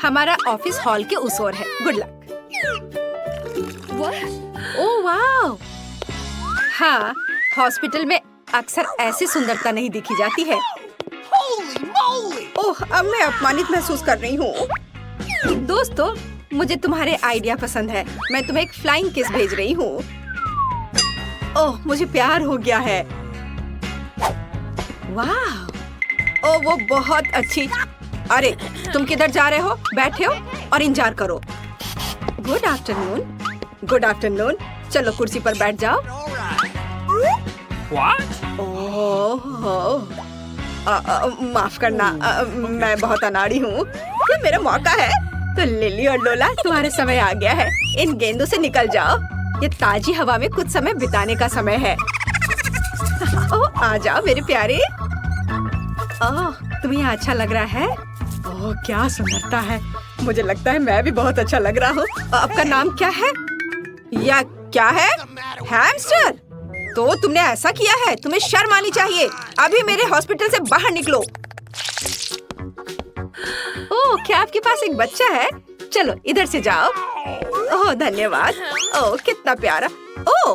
हमारा office hall के उस ओर है। Good luck. ओह वाह! हाँ, हॉस्पिटल में अक्सर ऐसी सुंदरता नहीं दिखी जाती है। ओह, अब मैं अपमानित महसूस कर रही हूँ। दोस्तों, मुझे तुम्हारे आइडिया पसंद है। मैं तुम्हें एक फ्लाइंग किस भेज रही हूँ। ओह, मुझे प्यार हो गया है। वाह! ओह, वो बहुत अच्छी। अरे, तुम किधर जा रहे हो? बैठे हो और इंतजार करो। Good afternoon. Good afternoon. चलो कुर्सी पर बैठ जाओ। ओह, माफ करना, मैं बहुत अनाड़ी हूँ। ये मेरा मौका है। तो लिली और लोला, तुम्हारा समय आ गया है। इन गेंदों से निकल जाओ। ये ताजी हवा में कुछ समय बिताने का समय है। ओह, आ जाओ मेरे प्यारे। ओह, तुम्हें अच्छा लग रहा है? ओह, क्या सुंदरता है। मुझे लगता है मैं भी बहुत अच्छा लग रहा हूँ। आपका नाम क्या है? या क्या है? हैमस्टर? तो तुमने ऐसा किया है? तुम्हें शर्म आनी चाहिए। अभी मेरे हॉस्पिटल से बाहर निकलो। ओह, क्या आपके पास एक बच्चा है? चलो इधर से जाओ। ओह, धन्यवाद। ओह, कितना प्यारा। ओह,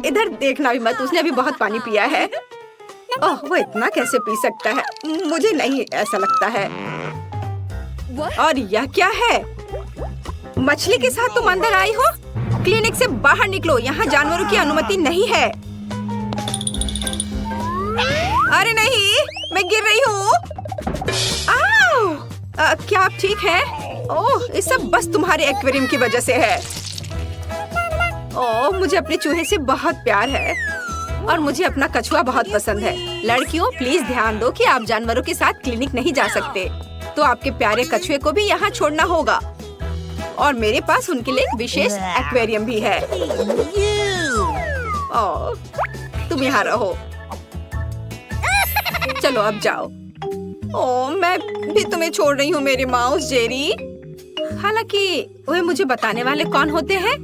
इधर देखना भी मत, उसने अभी बहुत पानी पिया है। ओह, वो इतना कैसे पी सकता है? मुझे नहीं ऐसा लगता है। और यह क्या है? मछली के साथ तुम अंदर आई हो? क्लिनिक से बाहर निकलो, यहाँ जानवरों की अनुमति नहीं है। अरे नहीं, मैं गिर रही हूँ। क्या आप ठीक हैं? ओह, ये सब बस तुम्हारे एक्वेरियम की वजह से है। ओह, मुझे अपने चूहे से बहुत प्यार है और मुझे अपना कछुआ बहुत पसंद है। लड़कियों, प्लीज ध्यान दो कि आप जानवरों के साथ क्लिनिक नहीं जा सकते। तो आपके प्यारे कछुए को भी यहाँ छोड़ना होगा। और मेरे पास उनके लिए एक विशेष एक्वेरियम भी है। ओह, तुम यहाँ रहो। चलो अब जाओ। ओह, मैं भी तुम्हें छोड़ रही हूँ मेरे माउस जेरी। हालांकि वह मुझे बताने वाले कौन होते हैं?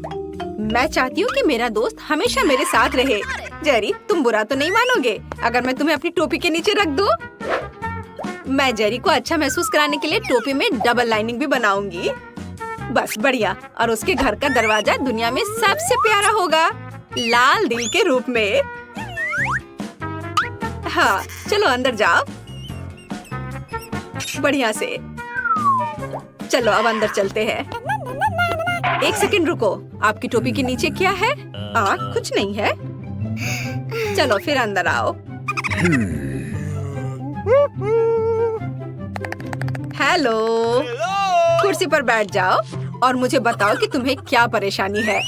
मैं चाहती हूँ कि मेरा दोस्त हमेशा मेरे साथ रहे। जेरी, तुम बुरा तो नहीं मानोगे अगर मैं तुम्हें अपनी टोपी के नीचे रख दूँ? मैं जेरी को अच्छा महसूस कराने के लिए टोपी में डबल लाइनिंग भी बनाऊंगी। बस बढ़िया। और उसके घर का दरवाजा दुनिया में सबसे प्यारा होगा, लाल दिल के रूप में। हाँ, चलो अंदर जाओ। बढ़िया से। चलो अब अंदर चलते हैं। एक सेकंड रुको, आपकी टोपी के नीचे क्या है? कुछ नहीं है। चलो फिर अंदर आओ। हेलो, कुर्सी पर बैठ जाओ और मुझे बताओ कि तुम्हें क्या परेशानी है।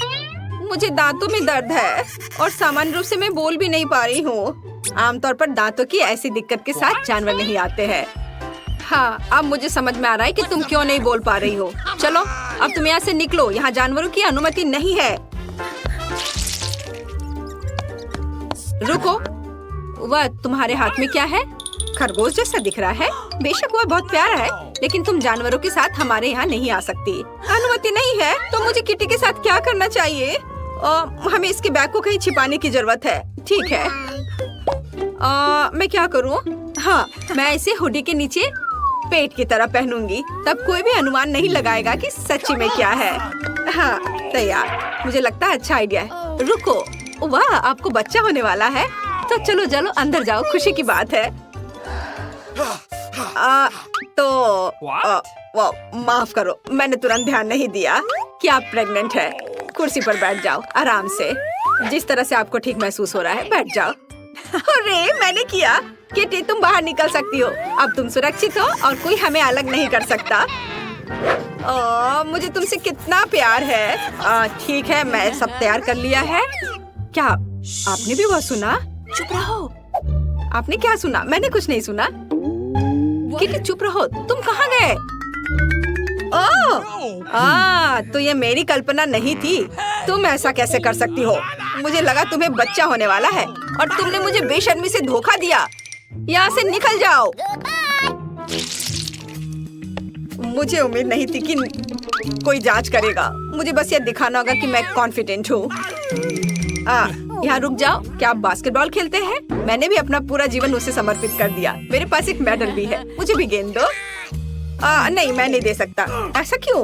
मुझे दांतों में दर्द है और सामान्य रूप से मैं बोल भी नहीं पा रही हूँ। आमतौर पर दांतों की ऐसी दिक्कत के साथ जानवर नहीं आते हैं। हाँ, अब मुझे समझ में आ रहा है कि तुम क्यों नहीं बोल पा रही हो। चलो अब तुम यहाँ से निकलो, यहाँ जानवरों की अनुमति नहीं है। रुको, वह तुम्हारे हाथ में क्या है? खरगोश जैसा दिख रहा है। बेशक वह बहुत प्यारा है, लेकिन तुम जानवरों के साथ हमारे यहाँ नहीं आ सकती। अनुमति नहीं है तो मुझे किटी के साथ क्या करना चाहिए? हमें इसके बैग को कहीं छिपाने की जरूरत है। ठीक है। मैं क्या करूँ? हाँ, मैं इसे हुडी के नीचे पेट की तरह पहनूंगी, तब कोई भी अनुमान नहीं लगाएगा कि सच्ची में क्या है। हाँ, तैयार। मुझे लगता है अच्छा आइडिया है। रुको, वाह, आपको बच्चा होने वाला है। तो चलो चलो अंदर जाओ, खुशी की बात है। माफ करो, मैंने तुरंत ध्यान नहीं दिया कि आप प्रेग्नेंट है। कुर्सी पर बैठ जाओ आराम से, जिस तरह से आपको ठीक महसूस हो रहा है। बैठ जाओ। अरे मैंने किया। किटी, तुम बाहर निकल सकती हो। अब तुम सुरक्षित हो और कोई हमें अलग नहीं कर सकता। मुझे तुमसे कितना प्यार है। ठीक है, मैं सब तैयार कर लिया है। क्या आपने भी वह सुना? चुप रहो। आपने क्या सुना? मैंने कुछ नहीं सुना। किटी चुप रहो। तुम कहाँ गए? तो ये मेरी कल्पना नहीं थी। तुम ऐसा कैसे कर सकती हो? मुझे लगा तुम्हें बच्चा होने वाला है और तुमने मुझे बेशर्मी से धोखा दिया। यहाँ से निकल जाओ। मुझे उम्मीद नहीं थी कि कोई जांच करेगा। मुझे बस ये दिखाना होगा कि मैं कॉन्फिडेंट हूँ। यहाँ रुक जाओ। क्या आप बास्केटबॉल खेलते हैं? मैंने भी अपना पूरा जीवन उसे समर्पित कर दिया। मेरे पास एक मेडल भी है। मुझे भी गेंद दो। नहीं, मैं नहीं दे सकता। ऐसा क्यों?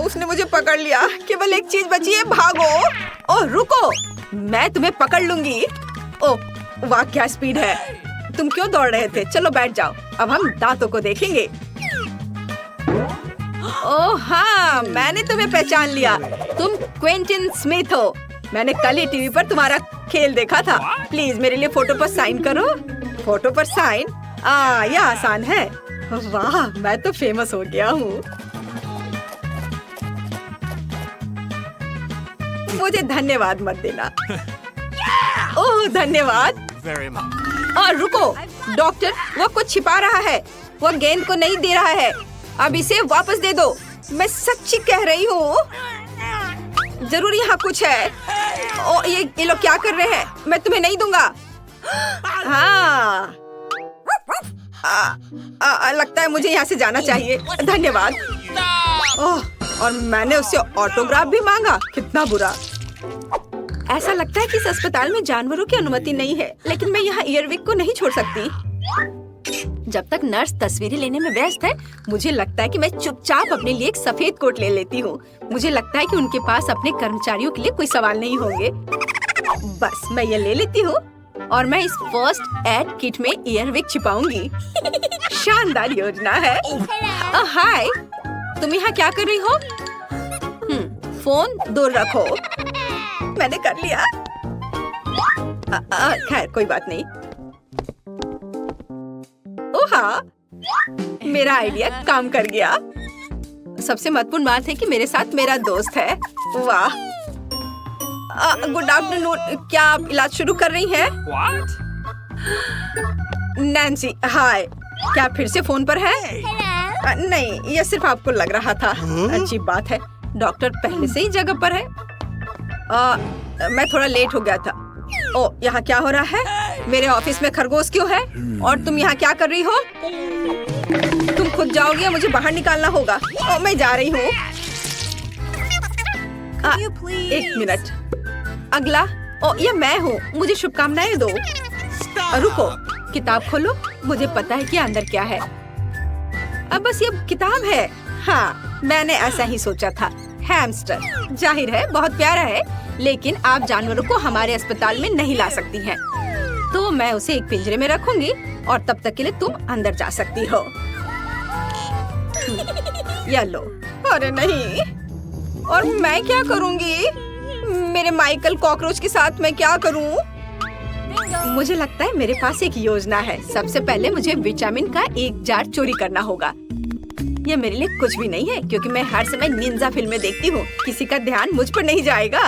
उसने मुझे पकड़ लिया। केवल एक चीज बची है, भागो। ओह रुको, मैं तुम्हें पकड़ लूंगी। ओह वाह, क्या स्पीड है। तुम क्यों दौड़ रहे थे? चलो बैठ जाओ, अब हम दांतों को देखेंगे। ओह हाँ, मैंने तुम्हें पहचान लिया। तुम क्विंटन स्मिथ हो। मैंने कल ही टीवी पर तुम्हारा खेल देखा था। प्लीज मेरे लिए फोटो पर साइन करो। फोटो पर साइन? यह आसान है। वाह, मैं तो फेमस हो गया हूँ। मुझे धन्यवाद मत देना। ओह धन्यवाद। और रुको डॉक्टर, वो कुछ छिपा रहा है। वो गेंद को नहीं दे रहा है। अब इसे वापस दे दो। मैं सच्ची कह रही हूँ, जरूर यहाँ कुछ है। ओ ये लोग क्या कर रहे हैं? मैं तुम्हें नहीं दूंगा। हाँ लगता है मुझे यहाँ से जाना चाहिए। धन्यवाद। ओह, और मैंने उससे ऑटोग्राफ भी मांगा। कितना बुरा। ऐसा लगता है कि इस अस्पताल में जानवरों की अनुमति नहीं है, लेकिन मैं यहाँ ईयरविक को नहीं छोड़ सकती। जब तक नर्स तस्वीरें लेने में व्यस्त है, मुझे लगता है कि मैं चुपचाप अपने लिए एक सफेद कोट ले लेती हूँ। मुझे लगता है कि उनके पास अपने कर्मचारियों के लिए कोई सवाल नहीं होंगे। बस मैं ये ले लेती हूँ और मैं इस फर्स्ट एड किट में ईयरविक छिपाऊंगी। शानदार योजना है। हाय, तुम यहाँ क्या कर रही हो? फोन दूर रखो। मैंने कर लिया। खैर कोई बात नहीं। ओह हाँ, मेरा आइडिया काम कर गया। सबसे महत्वपूर्ण बात है कि मेरे साथ मेरा दोस्त है। वाह। Good afternoon. क्या आप इलाज शुरू कर रही हैं? नैन्सी, हाय। क्या फिर से फोन पर है? नहीं, यह सिर्फ आपको लग रहा था। अच्छी बात है, डॉक्टर पहले से ही जगह पर है। मैं थोड़ा लेट हो गया था। ओ, यहाँ क्या हो रहा है? मेरे ऑफिस में खरगोश क्यों है? और तुम यहाँ क्या कर रही हो? तुम खुद जाओगी या मुझे बाहर निकालना होगा? ओ, मैं जा रही हूँ। एक मिनट। अगला। ओ, ये मैं हूँ। मुझे शुभकामनाएं दो। रुको, किताब खोलो। मुझे पता है कि अंदर क्या है। अब बस ये किताब है। हाँ, मैंने ऐसा ही सोचा था। हैमस्टर, जाहिर है बहुत प्यारा है, लेकिन आप जानवरों को हमारे अस्पताल में नहीं ला सकती हैं। तो मैं उसे एक पिंजरे में रखूंगी और तब तक के लिए तुम अंदर जा सकती हो। या लो। अरे नहीं, और मैं क्या करूंगी? मेरे माइकल कॉकरोच के साथ मैं क्या करूं? मुझे लगता है मेरे पास एक योजना है। सबसे पहले मुझे विटामिन का एक जार चोरी करना होगा। ये मेरे लिए कुछ भी नहीं है, क्योंकि मैं हर समय निंजा फिल्में देखती हूँ। किसी का ध्यान मुझ पर नहीं जाएगा।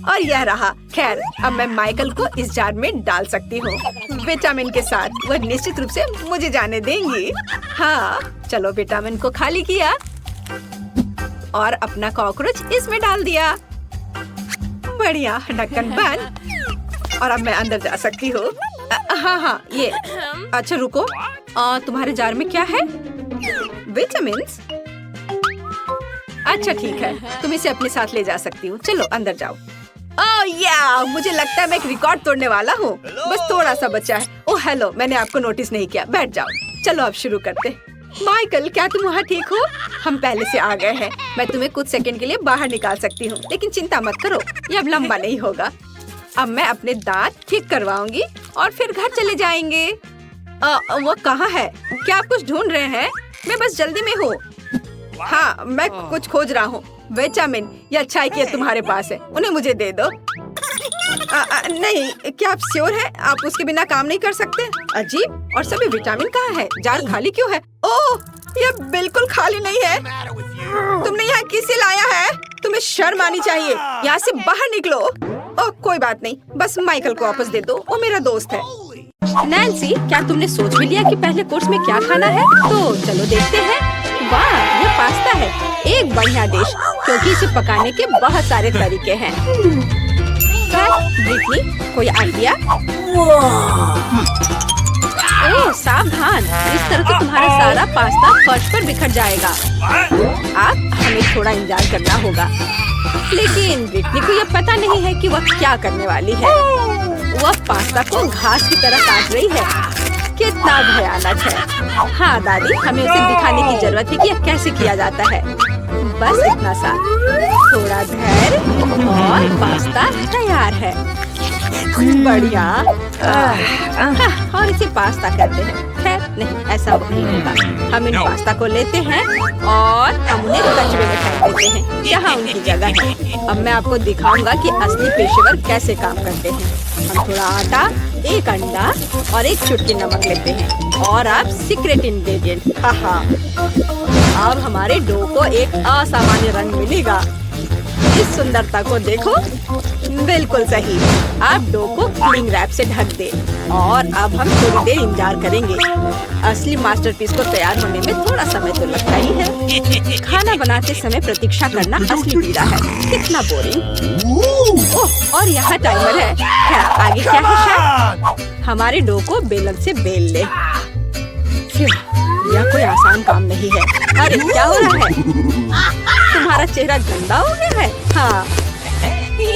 और यह रहा। खैर, अब मैं माइकल को इस जार में डाल सकती हूँ विटामिन के साथ। वह निश्चित रूप से मुझे जाने देंगी। हाँ, चलो विटामिन को खाली किया और अपना कॉकरोच इसमें डाल दिया। बढ़िया, ढक्कन बंद। और अब मैं अंदर जा सकती हूँ। हाँ, ये। अच्छा रुको, तुम्हारे जार में क्या है? विटामिन्स? अच्छा ठीक है, तुम इसे अपने साथ ले जा सकती हो। चलो अंदर जाओ। ओह या, मुझे लगता है मैं एक रिकॉर्ड तोड़ने वाला हूँ। बस थोड़ा सा बचा है। ओह हेलो, मैंने आपको नोटिस नहीं किया। बैठ जाओ। चलो अब शुरू करते। माइकल, क्या तुम वहाँ ठीक हो? हम पहले से आ गए हैं। मैं तुम्हें कुछ सेकंड के लिए बाहर निकाल सकती हूँ, लेकिन चिंता मत करो, ये अब लंबा नहीं होगा। अब मैं अपने दांत ठीक करवाऊंगी और फिर घर चले जाएंगे। वो कहाँ है? क्या आप कुछ ढूंढ रहे हैं? मैं बस जल्दी में हूँ। हाँ, मैं कुछ खोज रहा हूँ। विटामिन, ये अच्छा है कि तुम्हारे पास है। उन्हें मुझे दे दो। नहीं, क्या आप श्योर हैं? आप उसके बिना काम नहीं कर सकते? अजीब, और सभी विटामिन कहाँ है? जार खाली क्यों है? ओह, ये बिल्कुल खाली नहीं है। तुमने यहाँ किसे लाया है? तुम्हें शर्म आनी चाहिए। यहाँ से बाहर निकलो। ओह, कोई बात नहीं, बस माइकल को वापस दे दो। वो मेरा दोस्त है। नैन्सी, क्या तुमने सोच भी लिया कि पहले कोर्स में क्या खाना है? तो चलो देखते हैं। वाह, ये पास्ता है। एक बढ़िया डिश, क्योंकि इसे पकाने के बहुत सारे तरीके हैं। ब्रिटनी, कोई आइडिया? ओह सावधान, इस तरह से तुम्हारा सारा पास्ता फर्श पर बिखर जाएगा। आप हमें थोड़ा इंतजार करना होगा। लेकिन ब्रिटनी को यह पता नहीं है कि वह क्या करने वाली है। वह पास्ता को घास की तरह काट रही है। कितना भयानक है। हाँ दादी, हमें उसे दिखाने की जरूरत है कि यह कैसे किया जाता है। बस इतना सा, थोड़ा धैर्य और पास्ता तैयार है। बढ़िया। और इसे पास्ता कहते हैं। खैर नहीं, ऐसा नहीं होगा। हम इन पास्ता को लेते हैं और हम उन्हें कचरे में फेंक देते हैं, जहाँ उनकी जगह है। अब मैं आपको दिखाऊंगा कि असली पेशेवर कैसे काम करते हैं। हम थोड़ा आटा, एक अंडा और एक चुटकी नमक लेते हैं और अब सीक्रेट इंग्रेडिएंट। अब हमारे डो को एक असामान्य रंग मिलेगा। इस सुंदरता को देखो, बिल्कुल सही। आप डो को क्लिंग रैप से ढक दे और अब हम थोड़ी देर इंतजार करेंगे। असली मास्टरपीस को तैयार होने में थोड़ा समय तो लगता ही है। खाना बनाते समय प्रतीक्षा करना असली पीड़ा है। कितना बोरिंग। ओह, और यहाँ टाइमर है। क्या आगे क्या है शेफ? हमारे डो को बेलन से बेल ले। यह कोई आसान काम नहीं है। अरे क्या हो रहा है? तुम्हारा चेहरा गंदा हो गया है। हाँ,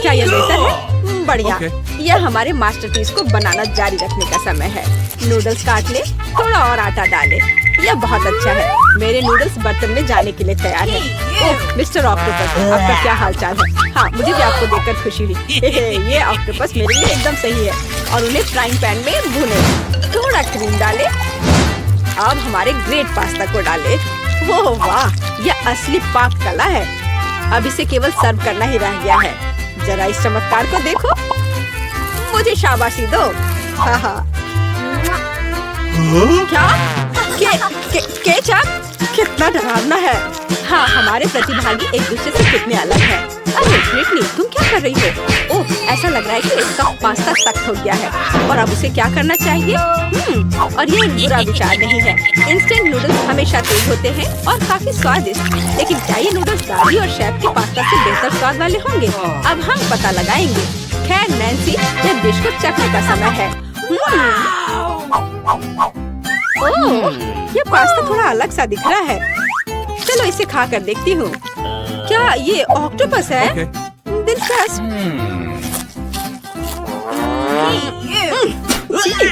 क्या यह बेहतर है? बढ़िया। यह हमारे मास्टरपीस को बनाना जारी रखने का समय है। नूडल्स काट ले, थोड़ा और आटा डाले। यह बहुत अच्छा है। मेरे नूडल्स बर्तन में जाने के लिए तैयार है। ओह मिस्टर ऑक्टोपस, आपका क्या हाल चाल है? हाँ, मुझे भी आपको देखकर खुशी हुई। ये ऑक्टोपस मेरे लिए एकदम सही है। और उन्हें फ्राइंग पैन में भूने, थोड़ा क्रीम डाले। अब हमारे ग्रेट पास्ता को डाले। ओह वाह, यह असली पाक कला है। अब इसे केवल सर्व करना ही रह गया है। जरा इस चमत्कार को देखो। मुझे शाबाशी दो। हाँ। क्या? केचप? कितना डरावना है। हाँ, हमारे प्रतिभागी एक दूसरे से कितने अलग हैं। अरे ब्रिटनी, तुम क्या कर रही हो? ओह, ऐसा लग रहा है कि इसका पास्ता सख्त हो गया है और अब उसे क्या करना चाहिए? और ये बुरा विचार नहीं है। इंस्टेंट नूडल्स हमेशा तेज होते हैं और काफी स्वादिष्ट, लेकिन क्या ये नूडल्स दादी और शेफ के पास्ता से बेहतर स्वाद वाले होंगे? अब हम पता लगाएंगे। खैर नैन्सी, यह डिश को चखने का समय है। ओह, ये पास्ता थोड़ा अलग सा दिख रहा है। चलो इसे खा कर देखती हूँ। क्या ये ऑक्टोपस है? दिलचस्प।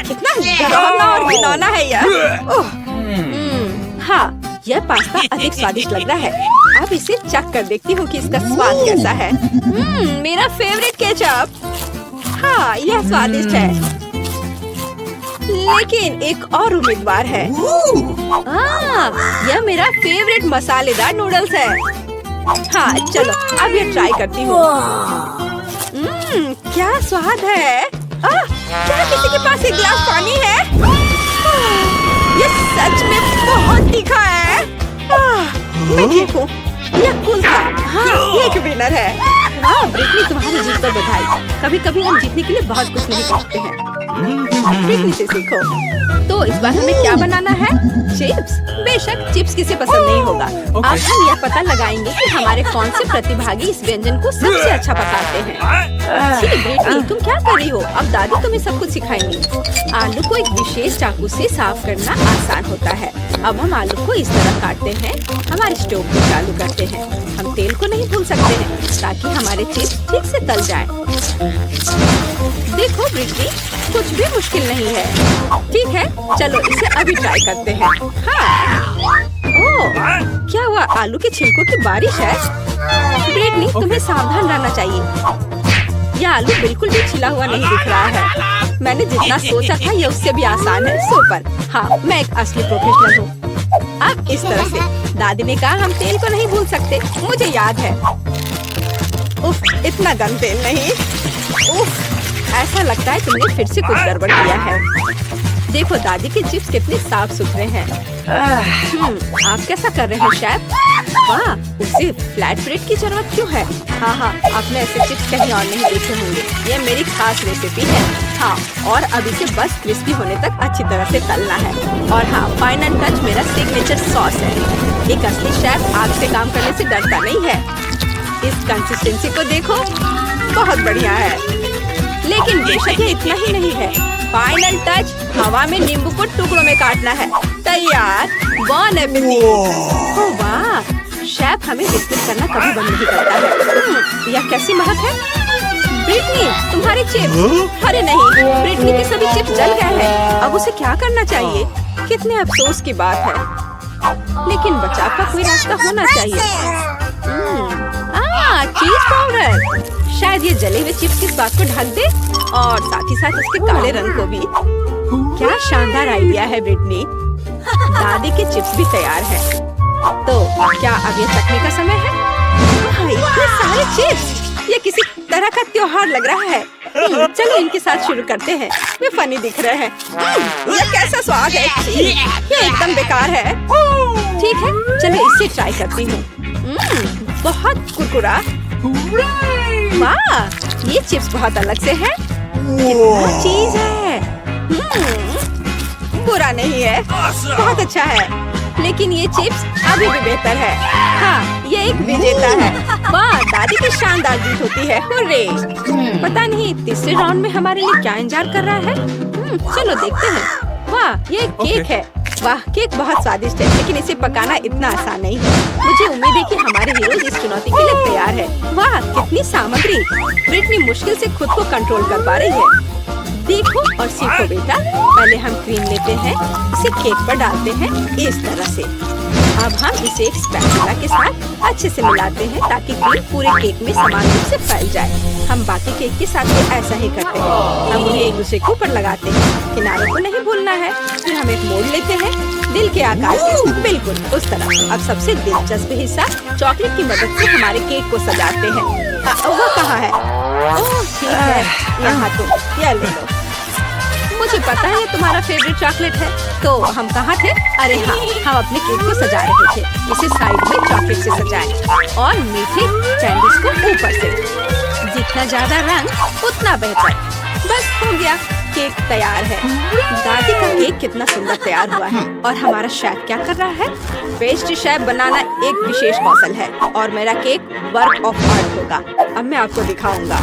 कितना डरावना और घिनौना है यह। ओह, हाँ, यह पास्ता अधिक स्वादिष्ट लग रहा है। अब इसे चख कर देखती हूँ कि इसका स्वाद कैसा है। मेरा फेवरेट केचप। हाँ, यह स्वादिष्ट है, लेकिन एक और उम्मीदवार है। यह मेरा फेवरेट मसालेदार नूडल्स है। हाँ, चलो अब ये ट्राई करती हूँ। क्या स्वाद है। क्या किसी के पास एक गिलास पानी है? ये सच में बहुत तीखा है। मैं ठीक हूँ। यह कूल था। हाँ, ये एक विनर है। हाँ ब्रिटनी, तुम्हारी जीत पर बधाई। कभी कभी हम जीतने के लिए बहुत कुछ नहीं करते हैं। ब्रिटनी से सीखो। तो इस बार हमें क्या बनाना है? चिप्स। बेशक, चिप्स किसे पसंद नहीं होगा। अब हम यह पता लगाएंगे कि हमारे कौन से प्रतिभागी इस व्यंजन को सबसे अच्छा पकाते हैं। ब्रिटनी, तुम क्या कर रही हो? अब दादी तुम्हें सब कुछ सिखाएंगी। आलू को एक विशेष चाकू से साफ करना आसान होता है। अब हम आलू को इस तरह काटते हैं। हमारे स्टोव को चालू करते हैं। हम तेल को नहीं भूल सकते हैं ताकि हमारे चिप्स ठीक से तल जाएं। देखो ब्रिटनी, कुछ भी मुश्किल नहीं है। ठीक है, चलो इसे अभी ट्राई करते हैं। हाँ। ओह, क्या हुआ? आलू के छिलकों की बारिश है। ब्रिटनी, तुम्हें सावधान रहना चाहिए। यह आलू बिल्कुल भी छिला हुआ नहीं दिख रहा है। मैंने जितना सोचा था यह उससे भी आसान है। सुपर। हाँ, मैं एक असली प्रोफेशनल हूँ। अब इस तरह से दादी ने कहा हम तेल को नहीं भूल सकते। मुझे याद है। उफ, इतना गर्म तेल नहीं। उफ, ऐसा लगता है तुमने फिर से कुछ गड़बड़ किया है। देखो दादी के चिप्स कितने साफ सुथरे हैं। आप कैसा कर रहे हैं शेफ? वाह, उसे फ्लैट ब्रेड की जरूरत क्यों है? हाँ, आपने ऐसे चिप्स कहीं और नहीं देखे होंगे। ये मेरी खास रेसिपी है। हाँ, और अब इसे बस क्रिस्पी होने तक अच्छी तरह से तलना है। और हाँ, फाइनल टच मेरा सिग्नेचर सॉस है। एक असली शेफ आग से काम करने से डरता नहीं है। इस कंसिस्टेंसी को देखो, बहुत बढ़िया है। लेकिन बेशक ये इतना ही नहीं है। फाइनल टच, हवा में नींबू को टुकड़ों में काटना है। तैयार। बॉन एपेटिट। ओह वाह, शेफ हमें बिस्किट करना कभी बंद नहीं करता है। यह कैसी महक है? ब्रिटनी, तुम्हारे चिप्स। अरे नहीं, ब्रिटनी के सभी चिप्स जल गए हैं। अब उसे क्या करना चाहिए? कितने अफसोस की बात है। लेकिन बचाव का कोई रास्ता होना चाहिए। चीज पाउडर। शायद ये जले हुए चिप्स की इस बात को ढक दे और साथ ही साथ उसके काले रंग को भी। क्या शानदार आइडिया है ब्रिटनी। दादी के चिप्स भी तैयार है। तो क्या अब ये चखने का समय है? इतने सारे चिप्स, ये किसी तरह का त्योहार लग रहा है। चलो इनके साथ शुरू करते हैं। वे फनी दिख रहे हैं। ये कैसा स्वाद है? ये एकदम बेकार है। ठीक है, चलो इससे ट्राई करती हूँ। बहुत कुरकुरा। वाह, ये चिप्स बहुत अलग से है। कितना चीज है। बुरा नहीं है, बहुत अच्छा है। लेकिन ये चिप्स अभी भी बेहतर है। हाँ, ये एक विजेता है। वाह, दादी की शानदार जीत होती है। हुर्रे! पता नहीं तीसरे राउंड में हमारे लिए क्या इंतजार कर रहा है। चलो देखते हैं। वाह, ये एक केक है। वाह, केक बहुत स्वादिष्ट है, लेकिन इसे पकाना इतना आसान नहीं है। मुझे उम्मीद है कि हमारे हीरो इस चुनौती के लिए तैयार है। वाह, कितनी सामग्री। ब्रिटनी मुश्किल से खुद को कंट्रोल कर पा रही है। देखो और सीखो बेटा। पहले हम क्रीम लेते हैं, इसे केक पर डालते हैं इस तरह से। अब हम इसे एक स्पैचुला के साथ अच्छे से मिलाते हैं ताकि क्रीम पूरे केक में समान रूप से फैल जाए। हम बाकी केक के साथ भी ऐसा ही करते हैं। हम उन्हें एक दूसरे के ऊपर लगाते हैं। किनारों को नहीं भूलना है। फिर हम एक मोड़ लेते हैं दिल के आकार के, बिल्कुल उस तरह। अब सबसे दिलचस्प हिस्सा, चॉकलेट की मदद से हमारे केक को सजाते हैं। वो कहाँ है? ओह ठीक है, यहाँ तो यह ले लो। मुझे पता है ये तुम्हारा फेवरेट चॉकलेट है। तो हम कहाँ थे? अरे हाँ, हम अपने केक को सजा रहे थे। इसे साइड में चॉकलेट से सजाएं और मीठे कैंडीज को ऊपर से। जितना ज्यादा रंग उतना बेहतर। बस हो गया, केक तैयार है। दादी का केक कितना सुंदर तैयार हुआ है। और हमारा शेफ क्या कर रहा है? पेस्ट्री शेफ बनाना एक विशेष कौशल है और मेरा केक वर्क ऑफ आर्ट होगा। अब मैं आपको दिखाऊंगा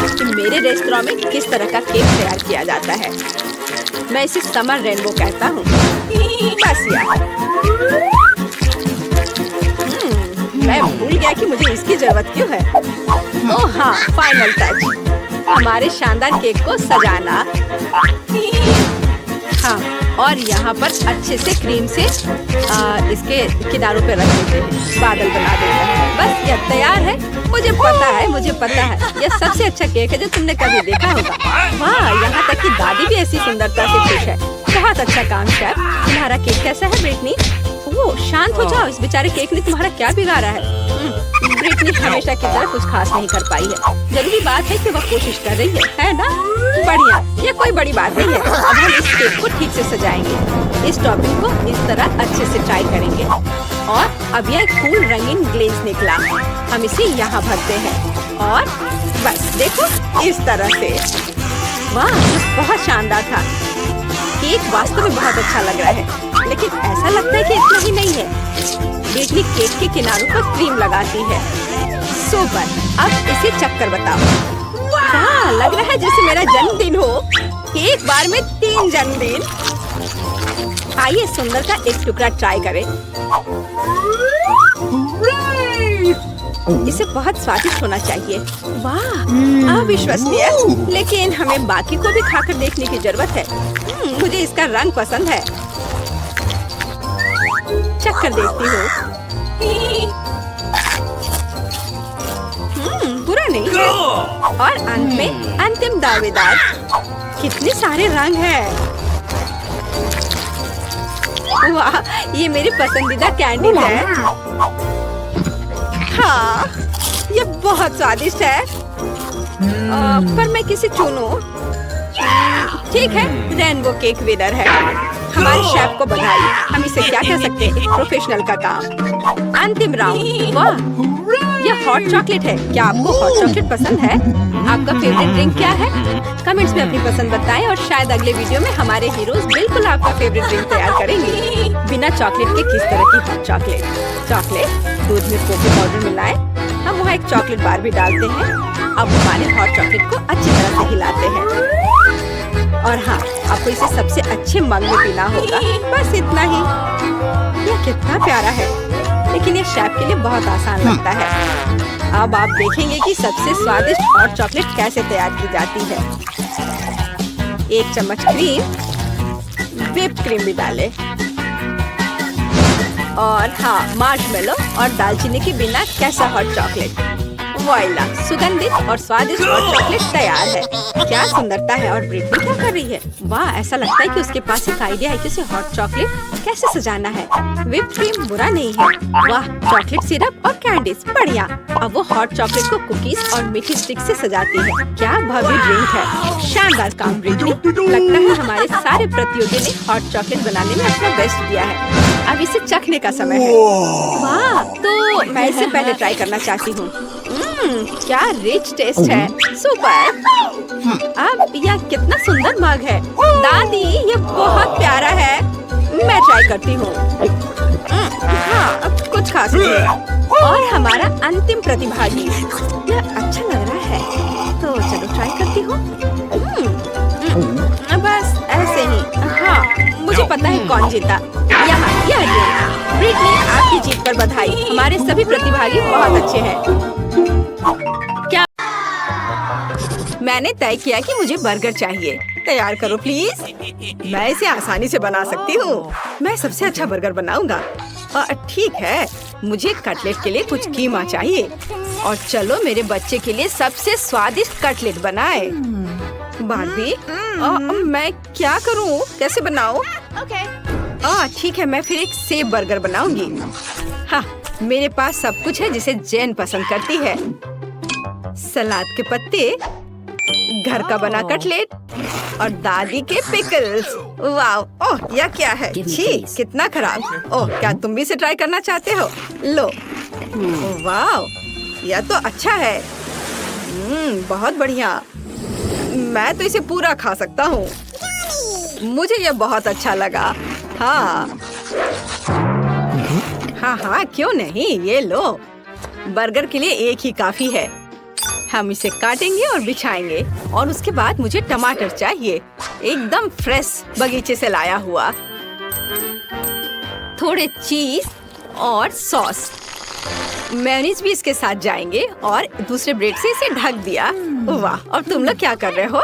कि मेरे रेस्टोरेंट में किस तरह का केक तैयार किया जाता है। मैं इसे समर रेनबो कहता हूँ। बस यार, मैं भूल गया कि मुझे इसकी जरूरत क्यों है। ओह हाँ, फाइनल टच, हमारे शानदार केक को सजाना। हाँ, और यहाँ पर अच्छे से क्रीम से इसके किनारों पे रख देते हैं, बादल बना देते हैं। बस यह तैयार है। मुझे पता है यह सबसे अच्छा केक है जो तुमने कभी देखा होगा। वाह, यहाँ तक कि दादी भी ऐसी सुंदरता से खुश है। बहुत अच्छा काम शेफ। तुम्हारा केक कैसा है ब्रिटनी? ओह शांत हो जाओ, इस बेचारे केक ने तुम्हारा क्या बिगाड़ा है? ब्रिटनी हमेशा की तरह कुछ खास नहीं कर पाई है। जरूरी बात है कि वह कोशिश कर रही है ना? बढ़िया, ये कोई बड़ी बात नहीं है। अब हम इस केक को ठीक से सजाएंगे। इस टॉपिंग को इस तरह अच्छे से ट्राई करेंगे। और अब यह कूल रंगीन ग्लेज निकला। हम इसे यहाँ भरते हैं और बस देखो इस तरह से। वाह, बहुत शानदार था। केक वास्तव में बहुत अच्छा लग रहा है, लेकिन ऐसा लगता है कि इतना ही नहीं है। ब्रिटनी केक के किनारों पर क्रीम लगाती है। सुपर, अब इसे चक्कर बताओ। हाँ, लग रहा है जैसे मेरा जन्मदिन हो। एक बार में 3 जन्मदिन। आइए सुंदर का एक टुकड़ा ट्राई करें। इसे बहुत स्वादिष्ट होना चाहिए। वाह, अविश्वसनीय। लेकिन हमें बाकी को भी खाकर देखने की जरूरत है। मुझे इसका रंग पसंद है। चक्कर देखती हूँ। बुरा नहीं है। और अंत में अंतिम दावेदार। कितने सारे रंग हैं। वाह, ये मेरी पसंदीदा कैंडी है। हाँ, ये बहुत स्वादिष्ट है। पर मैं किसे चुनूं? ठीक है, रेनबो केक विनर है। हमारे शेफ को बधाई। हम इसे क्या कह सकते हैं? एक प्रोफेशनल का काम। अंतिम राउंड। वाह, यह हॉट चॉकलेट है। क्या आपको हॉट चॉकलेट पसंद है? आपका फेवरेट ड्रिंक क्या है? कमेंट्स में अपनी पसंद बताएं और शायद अगले वीडियो में हमारे हीरोज बिल्कुल आपका फेवरेट ड्रिंक तैयार करेंगे। बिना चॉकलेट के किस तरह की हॉट चॉकलेट? चॉकलेट दूध में कोको पाउडर मिलाएं। हम वहाँ एक चॉकलेट बार भी डालते हैं। अब हमारे हॉट चॉकलेट को अच्छी तरह से हिलाते हैं। और हाँ, आपको इसे सबसे अच्छे मग में पीना होगा। बस इतना ही। यह कितना प्यारा है, लेकिन ये शेफ के लिए बहुत आसान लगता है। अब आप देखेंगे कि सबसे स्वादिष्ट हॉट चॉकलेट कैसे तैयार की जाती है। 1 चम्मच क्रीम, व्हिप क्रीम भी डालें। और हाँ, मार्शमेलो और दालचीनी के बिना कैसा हॉट चॉकलेट। वॉइला, सुगंधित और स्वादिष्ट हॉट चॉकलेट तैयार है। क्या सुंदरता है। और ब्रिटनी क्या कर रही है? वाह, ऐसा लगता है कि उसके पास एक आइडिया है कि उसे हॉट चॉकलेट कैसे सजाना है। व्हिप क्रीम बुरा नहीं है। वाह, चॉकलेट सिरप और कैंडीज बढ़िया। अब वो हॉट चॉकलेट को कुकीज और मीठी स्टिक से सजाती है। क्या भव्य ड्रिंक है। शानदार काम ब्रिटनी। लगता है हमारे सारे प्रतियोगी ने हॉट चॉकलेट बनाने में अपना बेस्ट दिया है। अब इसे चखने का समय है। वाह, तो मैं इसे पहले ट्राई करना चाहती हूँ। क्या रिच टेस्ट है। सुपर। अब यह कितना सुंदर मग है। दादी, ये बहुत प्यारा है। मैं ट्राई करती हूँ। हाँ, अब कुछ खास नहीं है। और हमारा अंतिम प्रतिभागी। यह अच्छा लग रहा है, तो चलो ट्राई करती हूँ। बस ऐसे ही। हाँ, मुझे पता है कौन जीता। यहाँ यह ब्रिटनी, आपकी जीत पर बधाई। हमारे सभी प्रतिभागी बहुत अच्छे हैं। क्या मैंने तय किया कि मुझे बर्गर चाहिए। तैयार करो प्लीज। मैं इसे आसानी से बना सकती हूँ। मैं सबसे अच्छा बर्गर बनाऊंगा। ठीक है, मुझे कटलेट के लिए कुछ कीमा चाहिए। और चलो मेरे बच्चे के लिए सबसे स्वादिष्ट कटलेट बनाए। बार्बी, मैं क्या करूँ? कैसे बनाऊँ? ठीक है, मैं फिर एक सेब बर्गर बनाऊंगी। हाँ, मेरे पास सब कुछ है जिसे जेन पसंद करती है। सलाद के पत्ते, घर का बना कटलेट और दादी के पिकल्स। वाह, ओह, यह क्या है? छी, कितना खराब। ओह, क्या तुम भी इसे ट्राई करना चाहते हो? लो। वाह, यह तो अच्छा है। बहुत बढ़िया। मैं तो इसे पूरा खा सकता हूँ। मुझे यह बहुत अच्छा लगा। हाँ हाँ, क्यों नहीं। ये लो, बर्गर के लिए एक ही काफी है। हम इसे काटेंगे और बिछाएंगे। और उसके बाद मुझे टमाटर चाहिए, एकदम फ्रेश बगीचे से लाया हुआ। थोड़े चीज और सॉस, मेयोनीज भी इसके साथ जाएंगे। और दूसरे ब्रेड से इसे ढक दिया। वाह, और तुम लोग क्या कर रहे हो?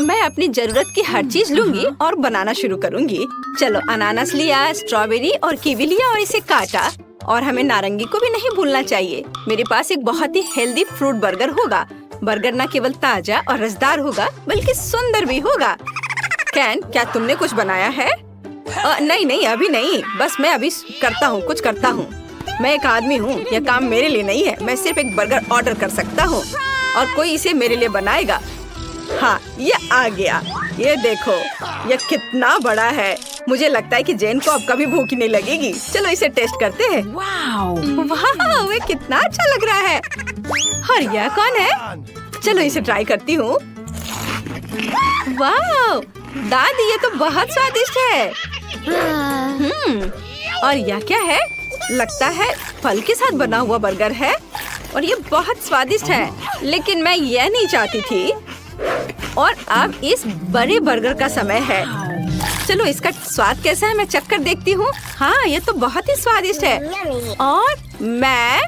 मैं अपनी जरूरत की हर चीज लूंगी और बनाना शुरू करूंगी। चलो, अनानास लिया, स्ट्रॉबेरी और कीवी लिया और इसे काटा। और हमें नारंगी को भी नहीं भूलना चाहिए। मेरे पास एक बहुत ही हेल्दी फ्रूट बर्गर होगा। बर्गर न केवल ताजा और रसदार होगा, बल्कि सुंदर भी होगा। कैन, क्या तुमने कुछ बनाया है? नहीं, अभी नहीं। बस मैं अभी कुछ करता हूँ। मैं एक आदमी हूँ, यह काम मेरे लिए नहीं है। मैं सिर्फ एक बर्गर ऑर्डर कर सकता हूँ और कोई इसे मेरे लिए बनाएगा। हाँ, ये आ गया। ये देखो, ये कितना बड़ा है। मुझे लगता है कि जेन को अब कभी भूख नहीं लगेगी। चलो इसे टेस्ट करते हैं। वाह, ये कितना अच्छा लग रहा है। और यह कौन है? चलो इसे ट्राई करती हूँ। वाह दादी, ये तो बहुत स्वादिष्ट है। और यह क्या है? लगता है फल के साथ बना हुआ बर्गर है और ये बहुत स्वादिष्ट है। लेकिन मैं यह नहीं चाहती थी। और अब इस बड़े बर्गर का समय है। चलो इसका स्वाद कैसा है मैं चख कर देखती हूँ। हाँ, ये तो बहुत ही स्वादिष्ट है। और मैं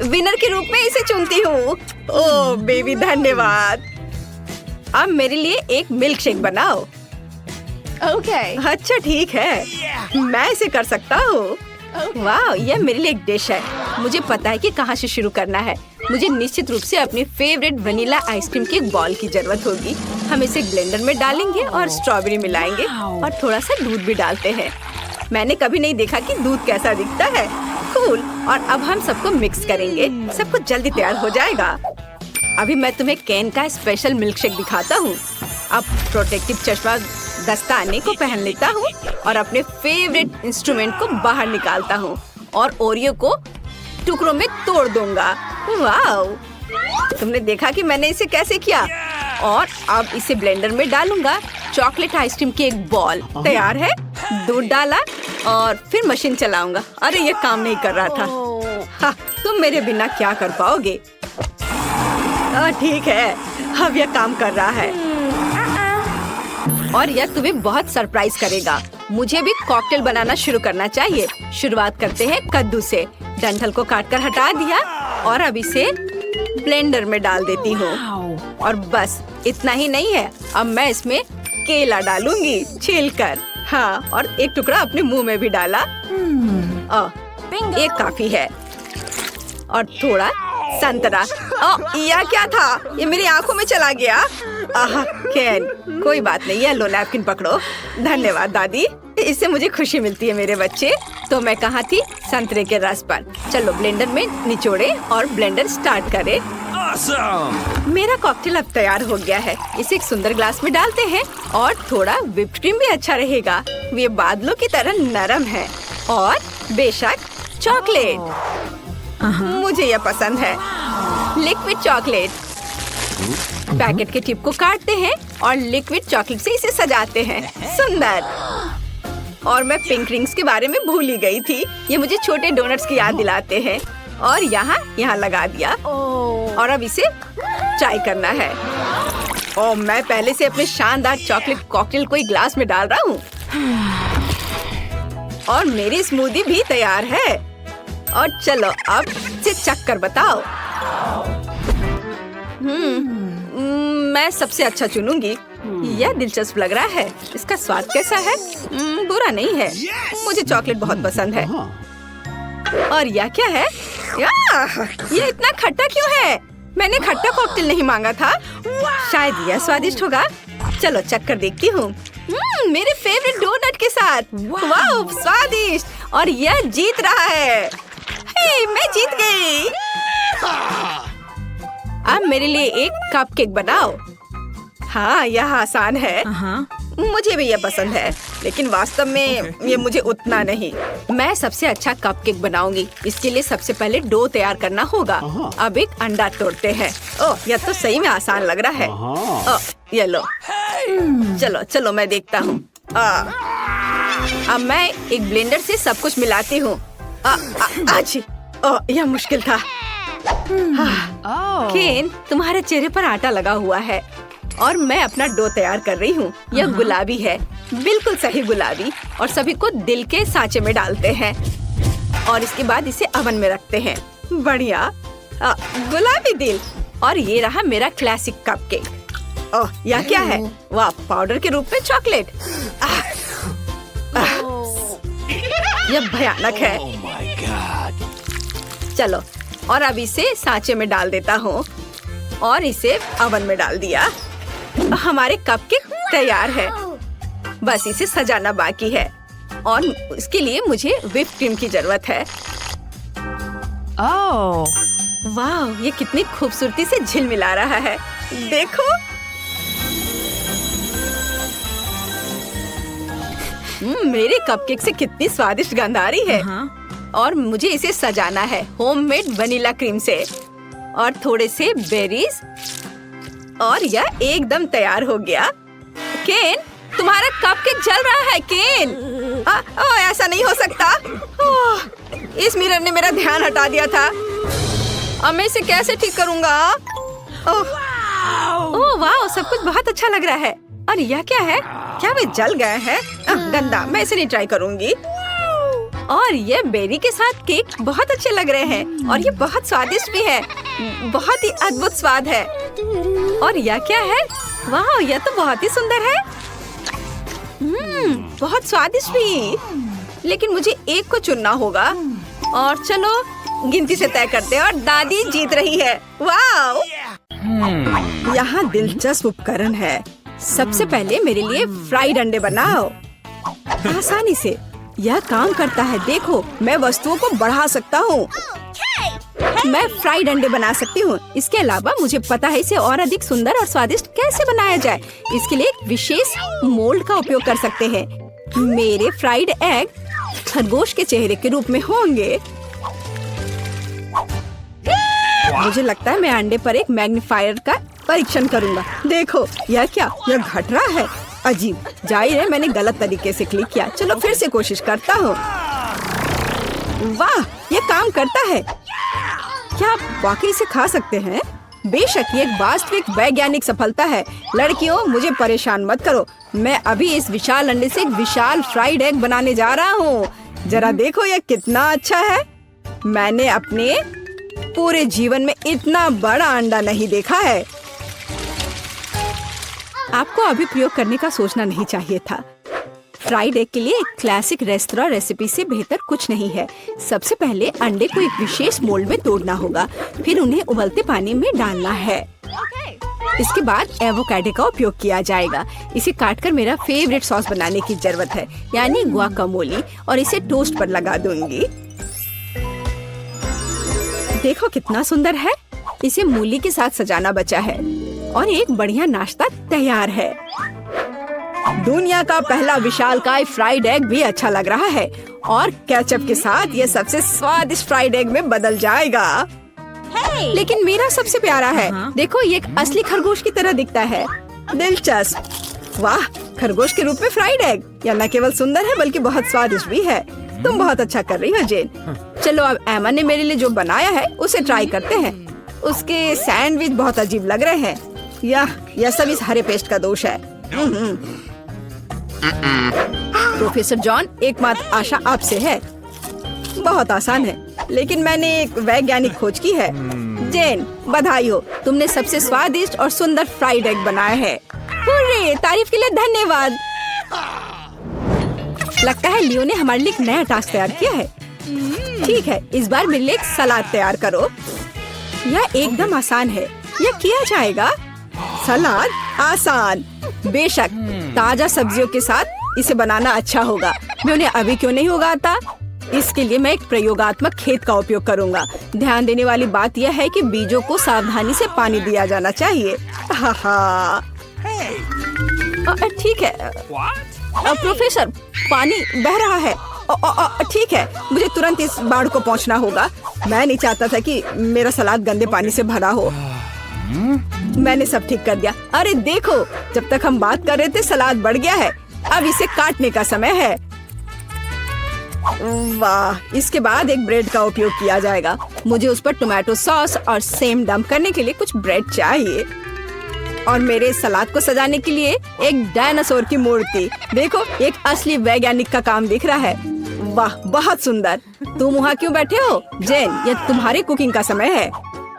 विनर के रूप में इसे चुनती हूँ। ओह बेबी, धन्यवाद। अब मेरे लिए एक मिल्क शेक बनाओ। अच्छा ठीक है, मैं इसे कर सकता हूँ। वाह, यह मेरे लिए एक डिश है। मुझे पता है कि कहाँ से शुरू करना है। मुझे निश्चित रूप से अपनी फेवरेट वनीला आइसक्रीम के एक बॉल की जरूरत होगी। हम इसे ब्लेंडर में डालेंगे और स्ट्रॉबेरी मिलाएंगे और थोड़ा सा दूध भी डालते हैं। मैंने कभी नहीं देखा कि दूध कैसा दिखता है। कूल। और अब हम सबको मिक्स करेंगे। सब कुछ जल्दी तैयार हो जाएगा। अभी मैं तुम्हें कैन का स्पेशल मिल्क शेक दिखाता हूँ। अब प्रोटेक्टिव चश्मा दस्ताने को पहन लेता हूँ और अपने फेवरेट इंस्ट्रूमेंट को बाहर निकालता हूँ और ओरियो को टुकड़ों में तोड़ दूंगा। वाह, तुमने देखा कि मैंने इसे कैसे किया। और अब इसे ब्लेंडर में डालूंगा। चॉकलेट आइसक्रीम की एक बॉल तैयार है। दूध डाला और फिर मशीन चलाऊंगा। अरे ये काम नहीं कर रहा था। हाँ, तुम मेरे बिना क्या कर पाओगे। ठीक है, अब यह काम कर रहा है और यह तुम्हें बहुत सरप्राइज करेगा। मुझे भी कॉकटेल बनाना शुरू करना चाहिए। शुरुआत करते हैं कद्दू से। डंठल को काटकर हटा दिया और अब इसे ब्लेंडर में डाल देती हूँ। और बस इतना ही नहीं है, अब मैं इसमें केला डालूंगी छीलकर। हाँ, और एक टुकड़ा अपने मुंह में भी डाला। एक काफी है। और थोड़ा संतरा। यह क्या था? ये मेरी आंखों में चला गया। केन, कोई बात नहीं है, लो नैपकिन पकड़ो। धन्यवाद दादी, इससे मुझे खुशी मिलती है मेरे बच्चे। तो मैं कहाँ थी? संतरे के रस पर। चलो ब्लेंडर में निचोड़े और ब्लेंडर स्टार्ट करें। मेरा कॉकटेल अब तैयार हो गया है। इसे एक सुंदर ग्लास में डालते हैं और थोड़ा व्हिप्ड क्रीम भी अच्छा रहेगा। ये बादलों की तरह नरम है। और बेशक चॉकलेट, मुझे यह पसंद है, लिक्विड चॉकलेट। पैकेट के टिप को काटते हैं और लिक्विड चॉकलेट से इसे सजाते हैं। सुंदर। और मैं पिंक रिंग्स के बारे में भूल ही गई थी। ये मुझे छोटे डोनट्स की याद दिलाते हैं। और यहाँ लगा दिया। और अब इसे ट्राई करना है। मैं पहले से अपने शानदार चॉकलेट कॉकटेल को एक ग्लास में डाल रहा हूँ। और मेरी स्मूदी भी तैयार है। और चलो अब इसे चख कर बताओ। मैं सबसे अच्छा चुनूंगी। यह दिलचस्प लग रहा है। इसका स्वाद कैसा है? बुरा नहीं है। मुझे चॉकलेट बहुत पसंद है। और यह क्या है? ये इतना खट्टा क्यों है? मैंने खट्टा कॉकटेल नहीं मांगा था। शायद यह स्वादिष्ट होगा। चलो चख कर देखती हूँ। मेरे फेवरेट डोनट के साथ। वाह, स्वादिष्ट। और यह जीत रहा है। हे, मैं जीत गई। अब मेरे लिए एक कपकेक बनाओ। हाँ, यह आसान है। मुझे भी यह पसंद है, लेकिन वास्तव में ये मुझे उतना नहीं। मैं सबसे अच्छा कपकेक बनाऊंगी। इसके लिए सबसे पहले डो तैयार करना होगा। अब एक अंडा तोड़ते हैं। ओह, यह तो सही में आसान लग रहा है। ये लो। चलो चलो मैं देखता हूँ। अब मैं एक ब्लेंडर से सब कुछ मिलाती हूँ। यह मुश्किल था। केन, तुम्हारे चेहरे पर आटा लगा हुआ है और मैं अपना डो तैयार कर रही हूँ। यह गुलाबी है, बिल्कुल सही गुलाबी। और सभी को दिल के सांचे में डालते हैं और इसके बाद इसे ओवन में रखते हैं। बढ़िया, गुलाबी दिल। और ये रहा मेरा क्लासिक कपकेक। यह क्या है? वाह, पाउडर के रूप में चॉकलेट। यह भयानक है। चलो, और अब इसे सांचे में डाल देता हूँ और इसे ओवन में डाल दिया। हमारे कपकेक तैयार है। बस इसे सजाना बाकी है और इसके लिए मुझे व्हिप्ड क्रीम की जरूरत है। वाह, ये कितनी खूबसूरती से झिलमिला रहा है। देखो। मेरे कपकेक से कितनी स्वादिष्ट गंध आ रही है। और मुझे इसे सजाना है होममेड वनीला क्रीम से और थोड़े से बेरीज। और यह एकदम तैयार हो गया। केन, तुम्हारा कपकेक जल रहा है। केन, ऐसा नहीं हो सकता। इस मिरर ने मेरा ध्यान हटा दिया था। अब मैं इसे कैसे ठीक करूँगा? ओह वाह, सब कुछ बहुत अच्छा लग रहा है। और यह क्या है? क्या वे जल गए हैं? गंदा, मैं इसे नहीं ट्राई करूँगी। और ये बेरी के साथ केक बहुत अच्छे लग रहे हैं और ये बहुत स्वादिष्ट भी है। बहुत ही अद्भुत स्वाद है। और यह क्या है? वाह, यह तो बहुत ही सुंदर है। बहुत स्वादिष्ट भी। लेकिन मुझे एक को चुनना होगा। और चलो गिनती से तय करते हैं। और दादी जीत रही है। वाह, यहाँ दिलचस्प उपकरण है। सबसे पहले मेरे लिए फ्राइड अंडे बनाओ। आसानी से यह काम करता है। देखो, मैं वस्तुओं को बढ़ा सकता हूँ। मैं फ्राइड अंडे बना सकती हूँ। इसके अलावा मुझे पता है इसे और अधिक सुंदर और स्वादिष्ट कैसे बनाया जाए। इसके लिए एक विशेष मोल्ड का उपयोग कर सकते हैं। मेरे फ्राइड एग खरगोश के चेहरे के रूप में होंगे। मुझे लगता है मैं अंडे पर एक मैग्नीफायर का परीक्षण करूँगा। देखो, यह क्या? यह घट रहा है। अजीब, जाहिर है मैंने गलत तरीके से क्लिक किया। चलो फिर से कोशिश करता हूँ। वाह, ये काम करता है। क्या आप वाकई इसे खा सकते हैं? बेशक, ये एक वास्तविक वैज्ञानिक सफलता है। लड़कियों, मुझे परेशान मत करो। मैं अभी इस विशाल अंडे से एक विशाल फ्राइड एग बनाने जा रहा हूँ। जरा देखो ये कितना अच्छा है। मैंने अपने पूरे जीवन में इतना बड़ा अंडा नहीं देखा है। आपको अभी प्रयोग करने का सोचना नहीं चाहिए था। फ्राइड एग के लिए एक क्लासिक रेस्तरां रेसिपी से बेहतर कुछ नहीं है। सबसे पहले अंडे को एक विशेष मोल्ड में तोड़ना होगा, फिर उन्हें उबलते पानी में डालना है। इसके बाद एवोकाडो का उपयोग किया जाएगा। इसे काटकर मेरा फेवरेट सॉस बनाने की जरूरत है, यानी गुआकामोली, और इसे टोस्ट पर लगा दूंगी। देखो कितना सुंदर है। इसे मूली के साथ सजाना बचा है और एक बढ़िया नाश्ता तैयार है। दुनिया का पहला विशालकाय फ्राइड एग भी अच्छा लग रहा है और केचप के साथ ये सबसे स्वादिष्ट फ्राइड एग में बदल जाएगा। लेकिन मेरा सबसे प्यारा है। देखो ये एक असली खरगोश की तरह दिखता है। दिलचस्प। वाह, खरगोश के रूप में फ्राइड एग। यह न केवल सुंदर है बल्कि बहुत स्वादिष्ट भी है। तुम बहुत अच्छा कर रही हो जेन। चलो अब एमा ने मेरे लिए जो बनाया है उसे ट्राई करते हैं। उसके सैंडविच बहुत अजीब लग रहे हैं। यह सब इस हरे पेस्ट का दोष है। प्रोफेसर जॉन, एकमात्र आशा आपसे है। बहुत आसान है, लेकिन मैंने एक वैज्ञानिक खोज की है। जेन, बधाई हो, तुमने सबसे स्वादिष्ट और सुंदर फ्राइड एग बनाया है। हुर्रे, तारीफ के लिए धन्यवाद। लगता है लियो ने हमारे लिए एक नया टास्क तैयार किया है। ठीक है, इस बार मेरे लिए एक सलाद तैयार करो। यह एकदम आसान है, यह किया जाएगा। सलाद आसान, बेशक ताजा सब्जियों के साथ इसे बनाना अच्छा होगा। मैं उन्हें अभी क्यों नहीं उगाता? इसके लिए मैं एक प्रयोगात्मक खेत का उपयोग करूंगा। ध्यान देने वाली बात यह है कि बीजों को सावधानी से पानी दिया जाना चाहिए। ठीक है। प्रोफेसर, पानी बह रहा है। ठीक है, मुझे तुरंत इस बाड़ को पहुंचना होगा। मैं नहीं चाहता था कि मेरा सलाद गंदे पानी से भरा हो। मैंने सब ठीक कर दिया। अरे देखो, जब तक हम बात कर रहे थे सलाद बढ़ गया है। अब इसे काटने का समय है। वाह, इसके बाद एक ब्रेड का उपयोग किया जाएगा। मुझे उस पर टोमेटो सॉस और सेम डंप करने के लिए कुछ ब्रेड चाहिए। और मेरे सलाद को सजाने के लिए एक डायनासोर की मूर्ति। देखो, एक असली वैज्ञानिक का काम दिख रहा है। वाह, बहुत सुंदर। तुम वहाँ क्यों बैठे हो? जेन, यह तुम्हारी कुकिंग का समय है।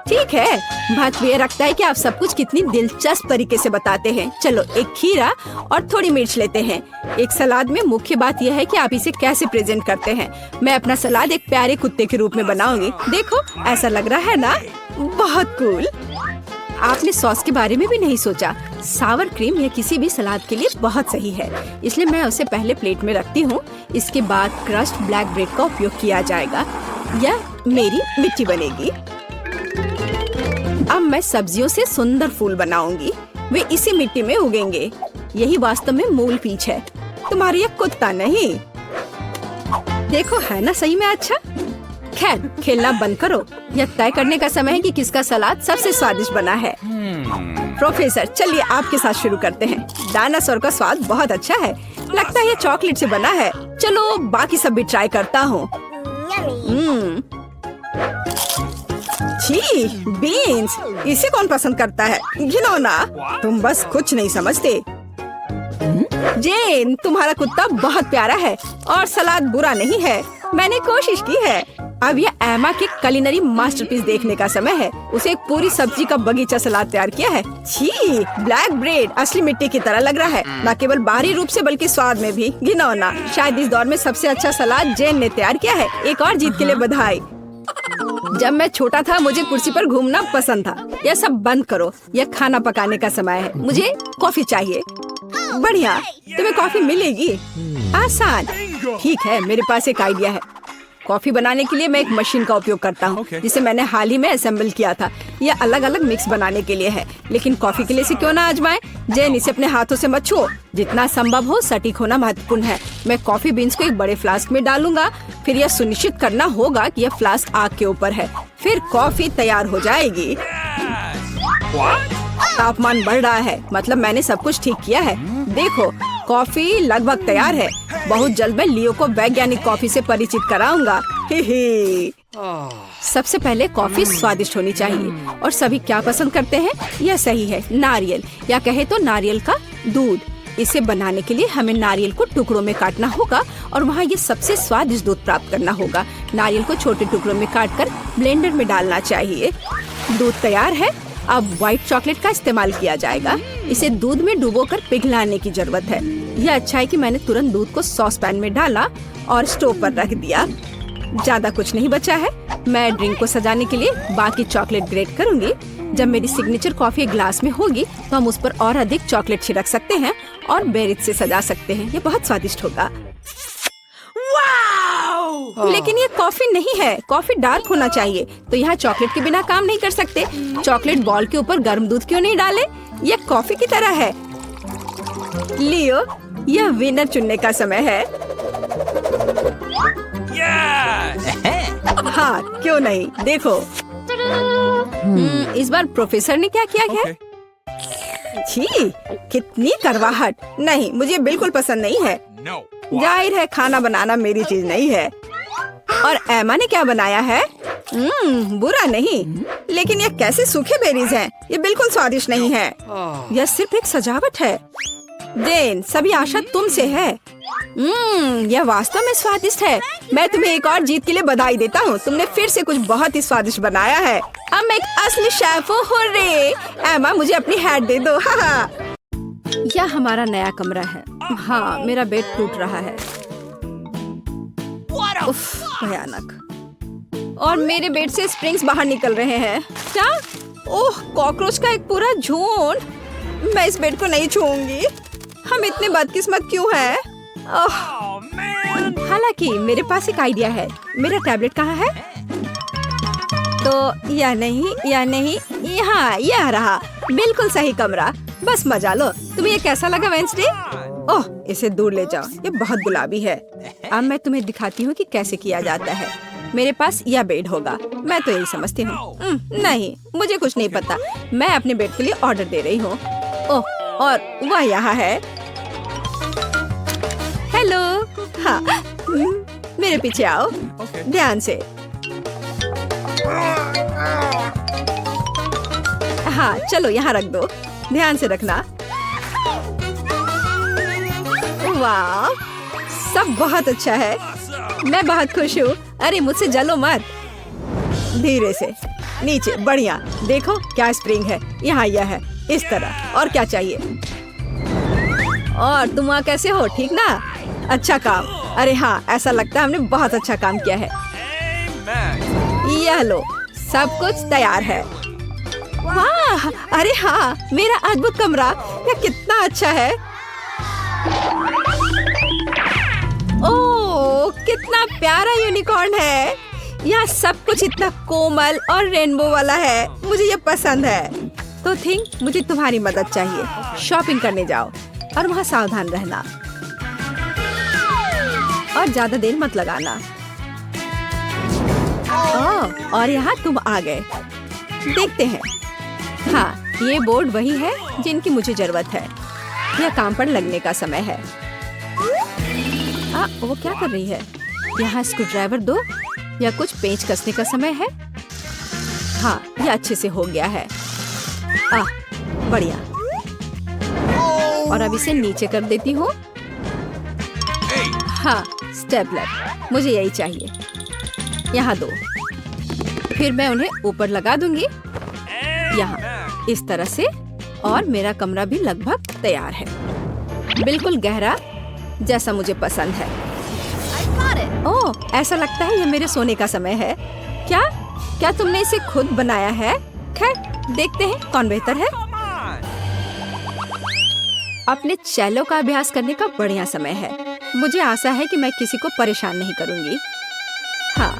ठीक है, बात ये रखता है कि आप सब कुछ कितनी दिलचस्प तरीके से बताते हैं। चलो एक खीरा और थोड़ी मिर्च लेते हैं। एक सलाद में मुख्य बात यह है कि आप इसे कैसे प्रेजेंट करते हैं। मैं अपना सलाद एक प्यारे कुत्ते के रूप में बनाऊंगी। देखो, ऐसा लग रहा है ना? बहुत कूल। आपने सॉस के बारे में भी नहीं सोचा। सावर क्रीम या किसी भी सलाद के लिए बहुत सही है, इसलिए मैं उसे पहले प्लेट में रखती हूँ। इसके बाद क्रस्ट ब्लैक ब्रेड का उपयोग किया जाएगा। यह मेरी मिट्टी बनेगी। अब मैं सब्जियों से सुंदर फूल बनाऊंगी। वे इसी मिट्टी में उगेंगे। यही वास्तव में मूल पीच है, तुम्हारी ये कुत्ता नहीं। देखो, है ना सही में अच्छा? खैर, खेलना बंद करो। यह तय करने का समय है कि किसका सलाद सबसे स्वादिष्ट बना है। प्रोफेसर, चलिए आपके साथ शुरू करते हैं। डायनासोर का स्वाद बहुत अच्छा है। लगता है ये चॉकलेट से बना है। चलो बाकी सब भी ट्राई करता हूँ। छी, बीन्स, इसे कौन पसंद करता है? घिनौना। तुम बस कुछ नहीं समझते। जेन, तुम्हारा कुत्ता बहुत प्यारा है और सलाद बुरा नहीं है। मैंने कोशिश की है। अब यह एमा के कुलिनरी मास्टरपीस देखने का समय है। उसे एक पूरी सब्जी का बगीचा सलाद तैयार किया है। छी, ब्लैक ब्रेड असली मिट्टी की तरह लग रहा है, न केवल बाहरी रूप से बल्कि स्वाद में भी। घिनौना। शायद इस दौर में सबसे अच्छा सलाद जेन ने तैयार किया है। एक और जीत के लिए बधाई। जब मैं छोटा था मुझे कुर्सी पर घूमना पसंद था। यह सब बंद करो, यह खाना पकाने का समय है। मुझे कॉफी चाहिए। बढ़िया, तुम्हें कॉफी मिलेगी। आसान। ठीक है, मेरे पास एक आइडिया है। कॉफी बनाने के लिए मैं एक मशीन का उपयोग करता हूँ, जिसे मैंने हाल ही में असेंबल किया था। यह अलग अलग मिक्स बनाने के लिए है, लेकिन कॉफी के लिए इसे क्यों ना आजमाएं? जेन, इसे अपने हाथों से मत छुओ। जितना संभव हो सटीक होना महत्वपूर्ण है। मैं कॉफी बीन्स को एक बड़े फ्लास्क में डालूंगा। फिर यह सुनिश्चित करना होगा कि यह फ्लास्क आग के ऊपर है। फिर कॉफी तैयार हो जाएगी। तापमान बढ़ रहा है, मतलब मैंने सब कुछ ठीक किया है। देखो, कॉफी लगभग तैयार है। बहुत जल्द मैं लियो को वैज्ञानिक कॉफी से परिचित कराऊंगा। सबसे पहले कॉफी स्वादिष्ट होनी चाहिए और सभी क्या पसंद करते हैं? यह सही है, नारियल, या कहे तो नारियल का दूध। इसे बनाने के लिए हमें नारियल को टुकड़ों में काटना होगा और वहाँ ये सबसे स्वादिष्ट दूध प्राप्त करना होगा। नारियल को छोटे टुकड़ों में काटकर ब्लेंडर में डालना चाहिए। दूध तैयार है। अब व्हाइट चॉकलेट का इस्तेमाल किया जाएगा। इसे दूध में डुबोकर पिघलाने की जरूरत है। यह अच्छा है कि मैंने तुरंत दूध को सॉस पैन में डाला और स्टोव पर रख दिया। ज्यादा कुछ नहीं बचा है। मैं ड्रिंक को सजाने के लिए बाकी चॉकलेट ग्रेट करूंगी। जब मेरी सिग्नेचर कॉफी ग्लास में होगी तो हम उस पर और अधिक चॉकलेट छिड़क सकते हैं और बेरीज से सजा सकते हैं। ये बहुत स्वादिष्ट होगा। लेकिन ये कॉफी नहीं है। कॉफी डार्क होना चाहिए, तो यहाँ चॉकलेट के बिना काम नहीं कर सकते। चॉकलेट बॉल के ऊपर गर्म दूध क्यों नहीं डाले? यह कॉफी की तरह है। लियो, यह विनर चुनने का समय है। हाँ, क्यों नहीं? देखो, इस बार प्रोफेसर ने क्या किया है? छी, कितनी करवाहट। नहीं, मुझे बिल्कुल पसंद नहीं है। जाहिर है खाना बनाना मेरी चीज नहीं है। और एमा ने क्या बनाया है? बुरा नहीं, लेकिन ये कैसे सूखे बेरीज हैं? ये बिल्कुल स्वादिष्ट नहीं है। यह सिर्फ एक सजावट है। जेन, सभी आशा तुमसे है। यह वास्तव में स्वादिष्ट है। मैं तुम्हें एक और जीत के लिए बधाई देता हूँ। तुमने फिर से कुछ बहुत ही स्वादिष्ट बनाया है। अब मैं एक असली शेफ हूँ। हुर्रे! एमा, मुझे अपनी हैट दे दो। हाँ। यह हमारा नया कमरा है। हाँ, मेरा बेड टूट रहा है। उफ, भयानक। और मेरे बेड से स्प्रिंग्स बाहर निकल रहे हैं। क्या? ओह, कॉकरोच का एक पूरा झुंड। मैं इस बेड को नहीं छूऊंगी। हम इतने बदकिस्मत क्यों हैं? हालांकि मेरे पास एक आइडिया है। मेरा टैबलेट कहाँ है? तो या नहीं, यहाँ यह रहा। बिल्कुल सही कमरा। बस मजा लो। तुम्हें ये कैसा लगा वेंसडे? ओह, इसे दूर ले जाओ। ये बहुत गुलाबी है। अब मैं तुम्हें दिखाती हूँ कि कैसे किया जाता है। मेरे पास यह बेड होगा। मैं तो यही समझती हूँ। नहीं, मुझे कुछ नहीं पता। मैं अपने बेड के लिए ऑर्डर दे रही हूँ। ओह, और वह यहाँ है। हेलो। हाँ, मेरे पीछे आओ। ध्यान से। हाँ, चलो यहाँ रख दो। ध्यान से रखना। वाह, सब बहुत अच्छा है। मैं बहुत खुश हूँ। अरे, मुझसे जलो मत। धीरे से नीचे। बढ़िया। देखो क्या स्प्रिंग है। यहाँ यह है। इस तरह। और क्या चाहिए? और तुम वहाँ कैसे हो? ठीक ना? अच्छा काम। अरे हाँ, ऐसा लगता है हमने बहुत अच्छा काम किया है। यह लो, सब कुछ तैयार है। वाह! अरे हाँ, मेरा अद्भुत कमरा। यह कितना अच्छा है। ओह, कितना प्यारा यूनिकॉर्न है। यहाँ सब कुछ इतना कोमल और रेनबो वाला है। मुझे ये पसंद है। तो थिंक, मुझे तुम्हारी मदद चाहिए। शॉपिंग करने जाओ और वहाँ सावधान रहना और ज्यादा देर मत लगाना। ओह, और यहाँ तुम आ गए। देखते हैं। हाँ, ये बोर्ड वही है जिनकी मुझे जरूरत है। यह काम पर लगने का समय है। वो क्या कर रही है? यहाँ स्क्रू ड्राइवर दो या कुछ पेंच कसने का समय है। हाँ, यह अच्छे से हो गया है। बढ़िया। और अब इसे नीचे कर देती हूँ। हाँ, स्टेपलर। मुझे यही चाहिए। यहाँ दो। फिर मैं उन्हें ऊपर लगा दूंगी। यहाँ इस तरह से। और मेरा कमरा भी लगभग तैयार है। बिल्कुल गहरा, जैसा मुझे पसंद है। ओह, ऐसा लगता है ये मेरे सोने का समय है। क्या तुमने इसे खुद बनाया है? खैर, देखते हैं कौन बेहतर है। अपने चेलो का अभ्यास करने का बढ़िया समय है। मुझे आशा है कि मैं किसी को परेशान नहीं करूंगी। हाँ,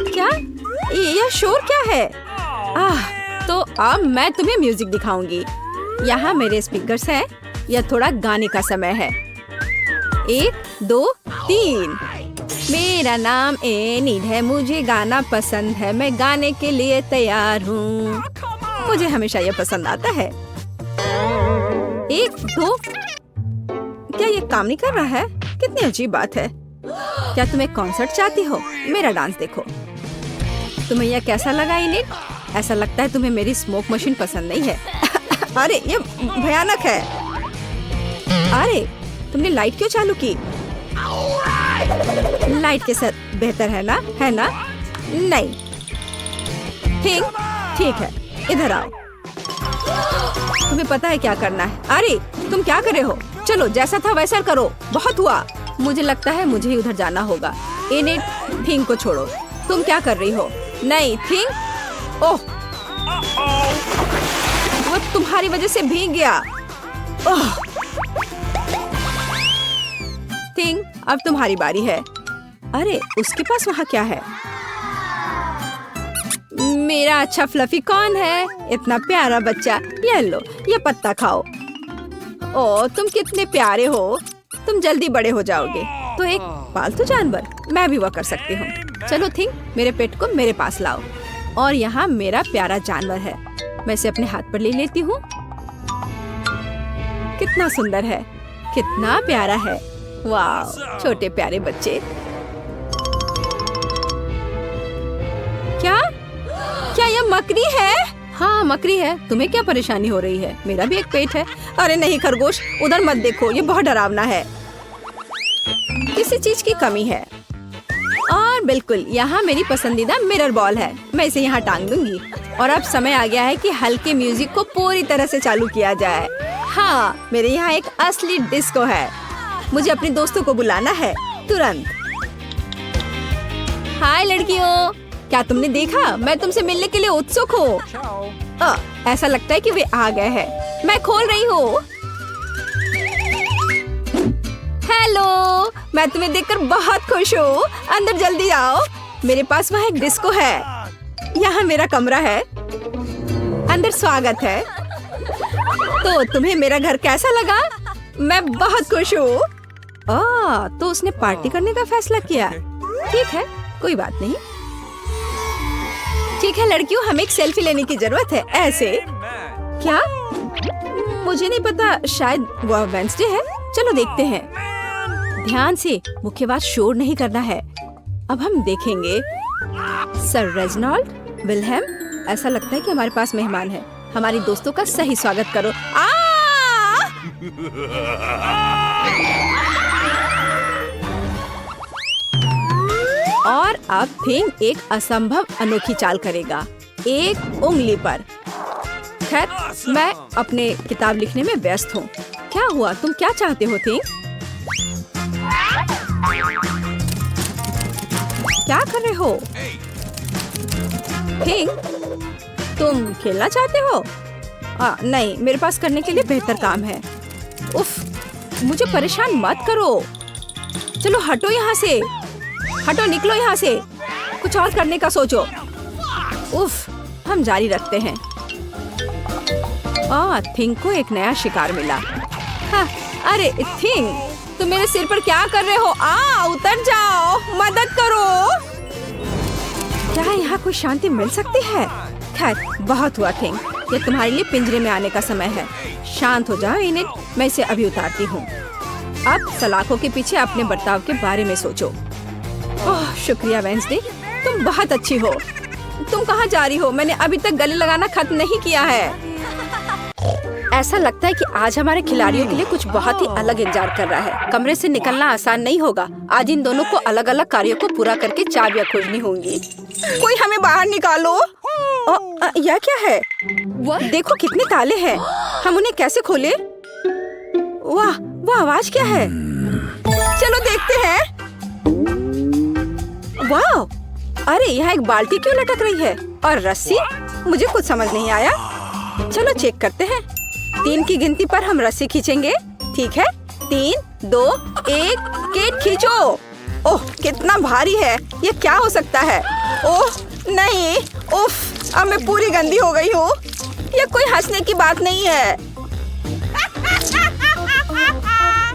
क्या यह शोर क्या है? तो अब मैं तुम्हें म्यूजिक दिखाऊंगी। यहाँ मेरे स्पीकर्स हैं। यह थोड़ा गाने का समय है। 1, 2, 3। मेरा नाम एनिड है। मुझे गाना पसंद है। मैं गाने के लिए तैयार हूँ। मुझे हमेशा यह पसंद आता है। 1, 2। क्या ये काम नहीं कर रहा है? कितनी अजीब बात है। क्या तुम एक कॉन्सर्ट चाहती हो? मेरा डांस देखो। तुम्हें यह कैसा लगा एनिड? ऐसा लगता है तुम्हें मेरी स्मोक मशीन पसंद नहीं है। अरे, ये भयानक है। अरे तुमने लाइट क्यों चालू की? लाइट के साथ बेहतर है ना? नहीं ठीक है, इधर आओ। तुम्हें पता है क्या करना है? अरे तुम क्या कर रहे हो? चलो जैसा था वैसा करो, बहुत हुआ। मुझे लगता है मुझे ही उधर जाना होगा। इन्हें थिंग को छोड़ो। तुम क्या कर रही हो? नहीं थिंग, ओह वो तुम्हारी वजह से भीग गया। ओह थिंग, अब तुम्हारी बारी है। अरे उसके पास वहाँ क्या है? मेरा अच्छा फ्लफी कौन है? इतना प्यारा बच्चा। ये लो, ये पत्ता खाओ। ओ तुम कितने प्यारे हो। तुम जल्दी बड़े हो जाओगे। तो एक पालतू जानवर, मैं भी वह कर सकती हूँ। चलो थिंग, मेरे पेट को मेरे पास लाओ। और यहाँ मेरा प्यारा जानवर है, मैं इसे अपने हाथ पर ले लेती हूँ। कितना सुंदर है, कितना प्यारा है। वाह, छोटे प्यारे बच्चे। क्या यह मकड़ी है? हाँ मकड़ी है। तुम्हें क्या परेशानी हो रही है? मेरा भी एक पेट है। अरे नहीं खरगोश, उधर मत देखो, ये बहुत डरावना है। किसी चीज की कमी है। और बिल्कुल यहाँ मेरी पसंदीदा मिरर बॉल है, मैं इसे यहाँ टांग दूंगी। और अब समय आ गया है कि हल्के म्यूजिक को पूरी तरह से चालू किया जाए। हाँ, मेरे यहाँ एक असली डिस्को है। मुझे अपने दोस्तों को बुलाना है तुरंत। हाय लड़कियों, क्या तुमने देखा? मैं तुमसे मिलने के लिए उत्सुक हूँ। ऐसा लगता है कि वे आ गए हैं। मैं खोल रही हूँ। हेलो, मैं तुम्हें देखकर बहुत खुश हूँ। अंदर जल्दी आओ, मेरे पास वहाँ एक डिस्को है। यहाँ मेरा कमरा है, अंदर स्वागत है। तो तुम्हें मेरा घर कैसा लगा? मैं बहुत खुश हूँ। तो उसने पार्टी करने का फैसला किया। ठीक है, कोई बात नहीं। ठीक है लड़कियों, हमें एक सेल्फी लेने की जरूरत है। ऐसे क्या? मुझे नहीं पता, शायद वो वेडनेसडे है। चलो देखते हैं। ध्यान से, मुख्य बात शोर नहीं करना है। अब हम देखेंगे। सर रेजिनाल्ड, विल्हेम, ऐसा लगता है कि हमारे पास मेहमान है। हमारी दोस्तों का सही स्वागत करो। और अब थिंग एक असंभव अनोखी चाल करेगा, एक उंगली पर। खैर, मैं अपने किताब लिखने में व्यस्त हूँ। क्या हुआ? तुम क्या चाहते हो थिंग? क्या कर रहे हो थिंग? तुम खेलना चाहते हो? नहीं, मेरे पास करने के लिए बेहतर काम है। उफ, मुझे परेशान मत करो। चलो हटो यहाँ से, हटो, निकलो यहाँ से। कुछ और करने का सोचो। उफ, हम जारी रखते हैं। थिंग को एक नया शिकार मिला। हाँ, अरे थिंग, तुम मेरे सिर पर क्या कर रहे हो? उतर जाओ, मदद करो। क्या यहाँ कोई शांति मिल सकती है? खैर, बहुत हुआ थिंग, ये तुम्हारे लिए पिंजरे में आने का समय है। शांत हो जाओ इन्हें, मैं इसे अभी उतारती हूँ। अब सलाखों के पीछे अपने बर्ताव के बारे में सोचो। ओह शुक्रिया वेडनेसडे, तुम बहुत अच्छी हो। तुम कहाँ जा रही हो? मैंने अभी तक गले लगाना खत्म नहीं किया है। ऐसा लगता है कि आज हमारे खिलाड़ियों के लिए कुछ बहुत ही अलग इंतजार कर रहा है। कमरे से निकलना आसान नहीं होगा। आज इन दोनों को अलग अलग कार्यों को पूरा करके चाबियां खोजनी होंगी। कोई हमें बाहर निकालो। यह क्या है? देखो कितने ताले हैं, हम उन्हें कैसे खोले? वाह, वो आवाज क्या है? चलो देखते हैं। वाह, अरे यहाँ एक बाल्टी क्यों लटक रही है? और रस्सी? मुझे कुछ समझ नहीं आया। चलो चेक करते हैं। 3 की गिनती पर हम रस्सी खींचेंगे। ठीक है, 3, 2, 1, केट खींचो। ओह कितना भारी है, ये क्या हो सकता है? ओह नहीं, उफ, अब मैं पूरी गंदी हो गई हूँ। ये कोई हंसने की बात नहीं है।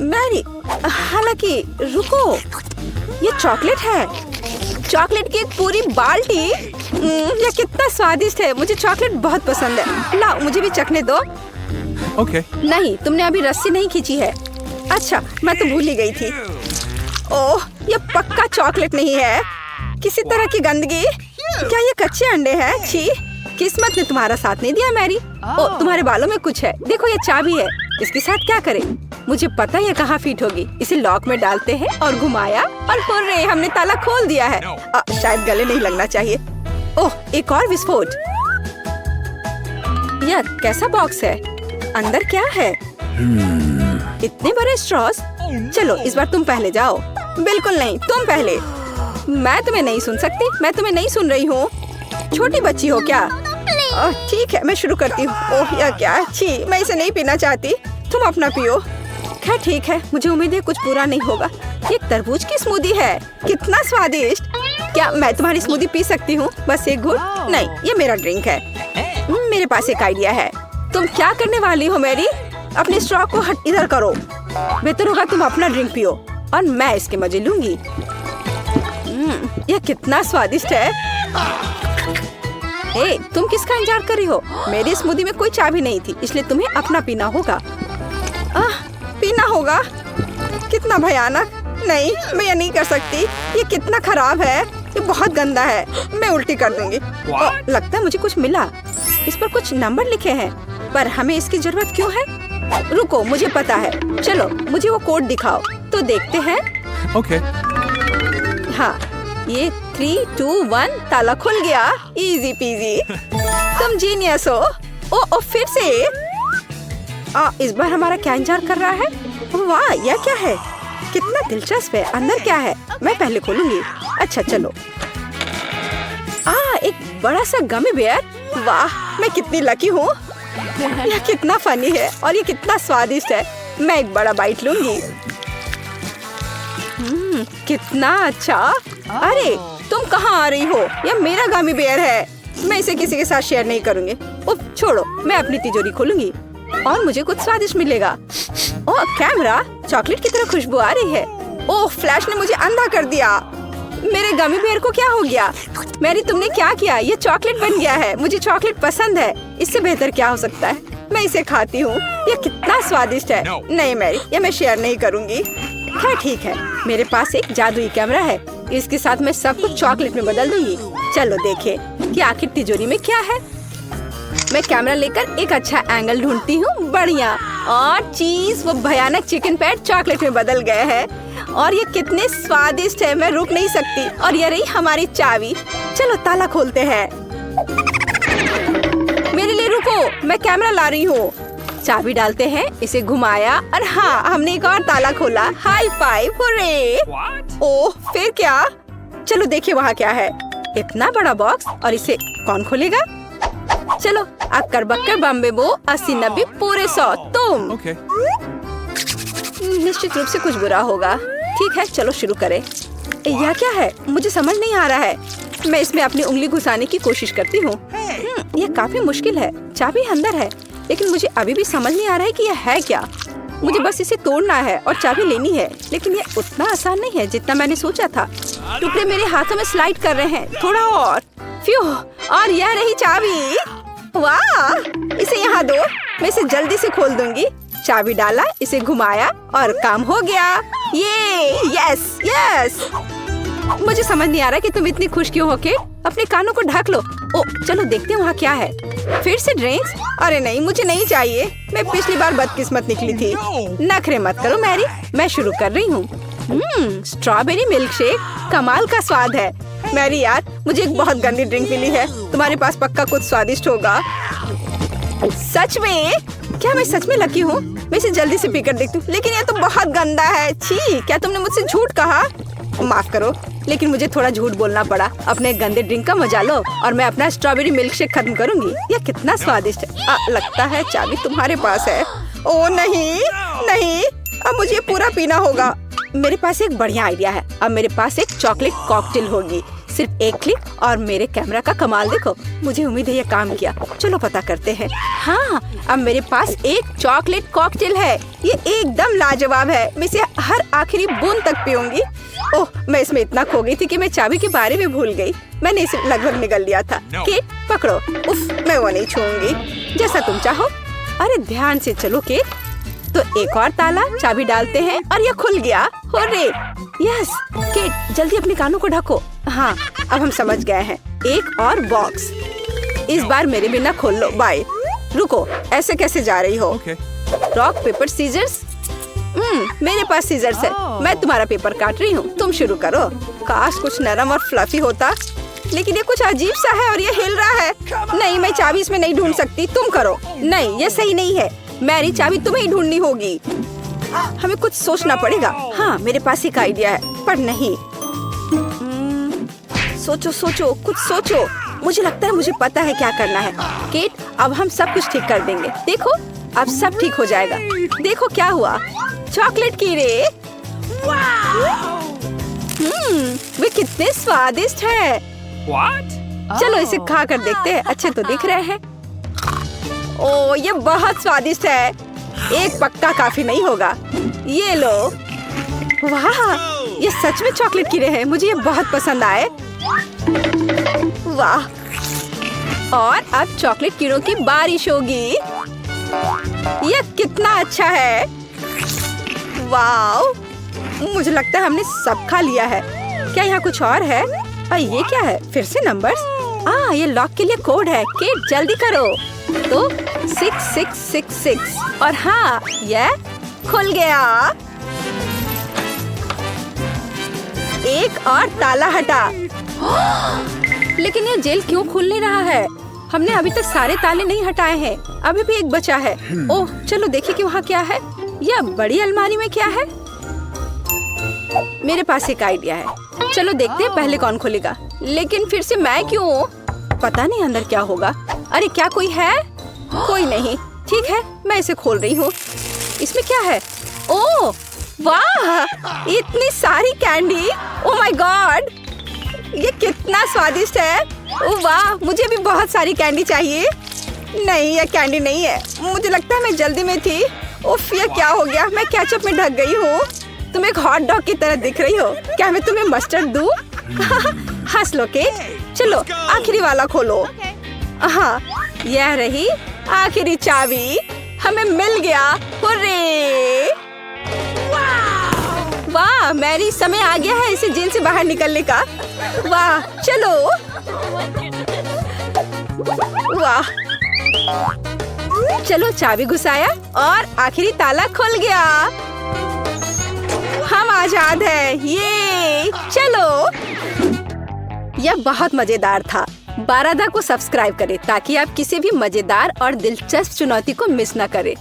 मैरी, हालांकि रुको, ये चॉकलेट है। चॉकलेट की एक पूरी बाल्टी। ये कितना स्वादिष्ट है, मुझे चॉकलेट बहुत पसंद है। लाओ, मुझे भी चखने दो। ओके। नहीं, तुमने अभी रस्सी नहीं खींची है। अच्छा, मैं तो भूल ही गई थी। ओह, ये पक्का चॉकलेट नहीं है, किसी तरह की गंदगी। क्या ये कच्चे अंडे हैं? छी, किस्मत ने तुम्हारा साथ नहीं दिया मैरी। ओह, तुम्हारे बालों में कुछ है। देखो ये चाबी है, इसके साथ क्या करें? मुझे पता है कहाँ फिट होगी। इसे लॉक में डालते हैं और घुमाया और हुर्रे, हमने ताला खोल दिया है। शायद गले नहीं लगना चाहिए। ओह, एक और विस्फोट। यह कैसा बॉक्स है? अंदर क्या है? इतने बड़े स्ट्रॉस। चलो इस बार तुम पहले जाओ। बिल्कुल नहीं, तुम पहले। मैं तुम्हें नहीं सुन सकती। मैं तुम्हें नहीं सुन रही हूँ। छोटी बच्ची हो क्या? ठीक है, मैं शुरू करती हूँ। ओह, यह क्या है? छी, मैं इसे नहीं पीना चाहती। तुम अपना पियो। खैर ठीक है, मुझे उम्मीद है कुछ बुरा नहीं होगा। ये तरबूज की स्मूदी है। कितना स्वादिष्ट। क्या मैं तुम्हारी स्मूदी पी सकती हूँ? बस एक घूंट? नहीं, ये मेरा ड्रिंक है। मेरे पास एक आइडिया है। तुम क्या करने वाली हो मेरी? अपने स्ट्रॉ को हट इधर करो। बेहतर होगा तुम अपना ड्रिंक पियो और मैं इसके मजे लूंगी। यह कितना स्वादिष्ट है। हे, तुम किसका इंतजार कर रही हो? मेरी स्मूदी में कोई चाबी नहीं थी, इसलिए तुम्हें अपना पीना होगा। पीना होगा? कितना भयानक। नहीं, मैं ये नहीं कर सकती। ये कितना खराब है। ये बहुत गंदा है। मैं उल्टी कर दूंगी। लगता है मुझे कुछ मिला। इस पर कुछ नंबर लिखे हैं, पर हमें इसकी जरूरत क्यों है? रुको, मुझे पता है। चलो मुझे वो कोड दिखाओ तो देखते हैं। ओके। हाँ, ये 3, 2, 1 ताला खुल गया। Easy PG. तुम जीनियस हो। ओ फिर से। इस बार हमारा क्या इंतजार कर रहा है? वाह, यह क्या है? कितना दिलचस्प है। अंदर क्या है? मैं पहले खोलूंगी। अच्छा चलो। एक बड़ा सा गमी बेयर। वाह, मैं कितनी लकी हूँ। यह कितना फनी है और ये कितना स्वादिष्ट है। मैं एक बड़ा बाइट लूंगी। कितना अच्छा। अरे तुम कहाँ आ रही हो? यह मेरा गमी बेयर है। मैं इसे किसी के साथ शेयर नहीं करूंगी। उफ, छोड़ो, मैं अपनी तिजोरी खोलूंगी और मुझे कुछ स्वादिष्ट मिलेगा। ओह, कैमरा। चॉकलेट की तरह खुशबू आ रही है। ओह, फ्लैश ने मुझे अंधा कर दिया। मेरे गमी बेयर को क्या हो गया? मैरी, तुमने क्या किया? ये चॉकलेट बन गया है। मुझे चॉकलेट पसंद है। इससे बेहतर क्या हो सकता है? मैं इसे खाती हूँ। ये कितना स्वादिष्ट है। नहीं मैरी, ये मैं शेयर नहीं करूँगी। खैर ठीक है, मेरे पास एक जादुई कैमरा है। इसके साथ मैं सब कुछ चॉकलेट में बदल दूंगी। चलो देखें कि आखिर तिजोरी में क्या है। मैं कैमरा लेकर एक अच्छा एंगल ढूंढती हूँ। बढ़िया। और चीज, वो भयानक चिकन पैड चॉकलेट में बदल गए हैं और ये कितने स्वादिष्ट है। मैं रुक नहीं सकती। और ये रही हमारी चाबी। चलो ताला खोलते हैं। मेरे लिए रुको, मैं कैमरा ला रही हूँ। चाबी डालते हैं, इसे घुमाया और हाँ, हमने एक और ताला खोला। High five, hurray. ओह, फिर क्या? चलो देखिए वहाँ क्या है। इतना बड़ा बॉक्स, और इसे कौन खोलेगा? चलो, अक्कर बक्कर बम्बे बो 80, 90 पूरे 100 तुम। निश्चित रूप से कुछ बुरा होगा। ठीक है, चलो शुरू करें। यह क्या है? मुझे समझ नहीं आ रहा है। मैं इसमें अपनी उंगली घुसाने की कोशिश करती हूँ। यह काफी मुश्किल है। चाबी अंदर है, लेकिन मुझे अभी भी समझ नहीं आ रहा है कि यह है क्या। मुझे बस इसे तोड़ना है और चाबी लेनी है, लेकिन यह उतना आसान नहीं है जितना मैंने सोचा था। टुकड़े मेरे हाथों में स्लाइड कर रहे हैं। थोड़ा और। फ्यू, और यह रही चाबी। वाह, इसे यहाँ दो। मैं इसे जल्दी से खोल दूंगी। चाबी डाला, इसे घुमाया और काम हो गया। ये यस यस। मुझे समझ नहीं आ रहा कि तुम इतनी खुश क्यों हो के? अपने कानों को ढक लो। ओ, चलो देखते हैं वहाँ क्या है। फिर से ड्रिंक्स? अरे नहीं, मुझे नहीं चाहिए। मैं पिछली बार बदकिस्मत निकली थी। नखरे मत करो मैरी, मैं शुरू कर रही हूँ। स्ट्रॉबेरी मिल्क शेक, कमाल का स्वाद है। मैरी यार, मुझे एक बहुत गंदी ड्रिंक मिली है। तुम्हारे पास पक्का कुछ स्वादिष्ट होगा। सच में? क्या मैं सच में लकी हूँ? मैं इसे जल्दी से पीकर देखती हूँ, लेकिन यह तो बहुत गंदा है। छी, क्या तुमने मुझसे झूठ कहा? माफ करो, लेकिन मुझे थोड़ा झूठ बोलना पड़ा। अपने गंदे ड्रिंक का मजा लो और मैं अपना स्ट्रॉबेरी मिल्क शेक खत्म करूंगी। यह कितना स्वादिष्ट है। लगता है चाबी तुम्हारे पास है। ओ नहीं नहीं, अब मुझे पूरा पीना होगा। मेरे पास एक बढ़िया आइडिया है। अब मेरे पास एक चॉकलेट कॉकटेल होगी। सिर्फ एक क्लिक और मेरे कैमरा का कमाल देखो। मुझे उम्मीद है ये काम किया। चलो पता करते हैं। हाँ, अब मेरे पास एक चॉकलेट कॉकटेल है। ये एकदम लाजवाब है। मैं इसे हर आखिरी बूंद तक पीऊंगी। ओह, मैं इसमें इतना खो गई थी कि मैं चाबी के बारे में भूल गई। मैंने इसे लगभग निगल लिया था। केट, पकड़ो। उफ, मैं वो नहीं छूऊंगी। जैसा तुम चाहो। अरे ध्यान से चलो केट। तो एक और ताला, चाबी डालते हैं और यह खुल गया। Hurray, yes. केट, जल्दी अपने कानों को ढको। हाँ, अब हम समझ गए हैं। एक और बॉक्स। इस बार मेरे बिना खोल लो। बाय। रुको, ऐसे कैसे जा रही हो? Rock paper scissors. मेरे पास सीजर्स है। मैं तुम्हारा पेपर काट रही हूँ, तुम शुरू करो। काश कुछ नरम और फ्लफी होता, लेकिन ये कुछ अजीब सा है और ये हिल रहा है। नहीं, मैं चाबी इसमें नहीं ढूंढ सकती, तुम करो। नहीं, ये सही नहीं है। मैरी, चाबी तुम्हें ही ढूंढनी होगी। हमें कुछ सोचना पड़ेगा। हाँ, मेरे पास एक आइडिया है, पर नहीं। सोचो सोचो, कुछ सोचो। मुझे लगता है मुझे पता है क्या करना है। केट, अब हम सब कुछ ठीक कर देंगे। देखो, अब सब ठीक हो जाएगा। देखो क्या हुआ, चॉकलेट कीड़े। वे कितने स्वादिष्ट है। चलो इसे खा कर देखते हैं। अच्छे तो दिख रहे हैं। ओ, ये बहुत स्वादिष्ट है। एक पक्का काफी नहीं होगा। ये लो। वाह, ये सच में चॉकलेट कीड़े हैं। मुझे ये बहुत पसंद आए। वाह, और अब चॉकलेट कीड़ों की बारिश होगी। ये कितना अच्छा है। वाह, मुझे लगता है हमने सब खा लिया है। क्या यहाँ कुछ और है? ये क्या है? फिर से नंबर्स। ये लॉक के लिए कोड है। केट, जल्दी करो। तो 6666 और हाँ, ये खुल गया। एक और ताला हटा। लेकिन ये जेल क्यों खुल नहीं रहा है? हमने अभी तक सारे ताले नहीं हटाए हैं। अभी भी एक बचा है। ओह, चलो देखिए कि वहाँ क्या है। यह बड़ी अलमारी में क्या है? मेरे पास एक आइडिया है। चलो देखते हैं पहले कौन खोलेगा। लेकिन फिर से मैं क्यों? पता नहीं अंदर क्या होगा। अरे क्या कोई है? कोई नहीं। ठीक है, मैं इसे खोल रही हूँ। इसमें क्या है? ओह वाह, इतनी सारी कैंडी। ओह माय गॉड, ये कितना स्वादिष्ट है। ओह वाह, मुझे भी बहुत सारी कैंडी चाहिए। नहीं, ये कैंडी नहीं है। मुझे लगता है मैं जल्दी में थी। उफ, ये क्या हो गया? मैं केचप में ढक गई हूँ। तुम एक हॉट डॉग की तरह दिख रही हो। क्या मैं तुम्हें मस्टर्ड दूँ? हंस लो केट। चलो आखिरी वाला खोलो। हाँ, यह रही आखिरी चाबी। हमें मिल गया। हुर्रे! वाह मैरी, समय आ गया है इसे जेल से बाहर निकलने का। वाह, चलो। वाह, चलो चाबी घुसाया और आखिरी ताला खुल गया। हम आजाद हैं। ये चलो। यह बहुत मजेदार था। बारादा को सब्सक्राइब करें ताकि आप किसी भी मजेदार और दिलचस्प चुनौती को मिस न करें।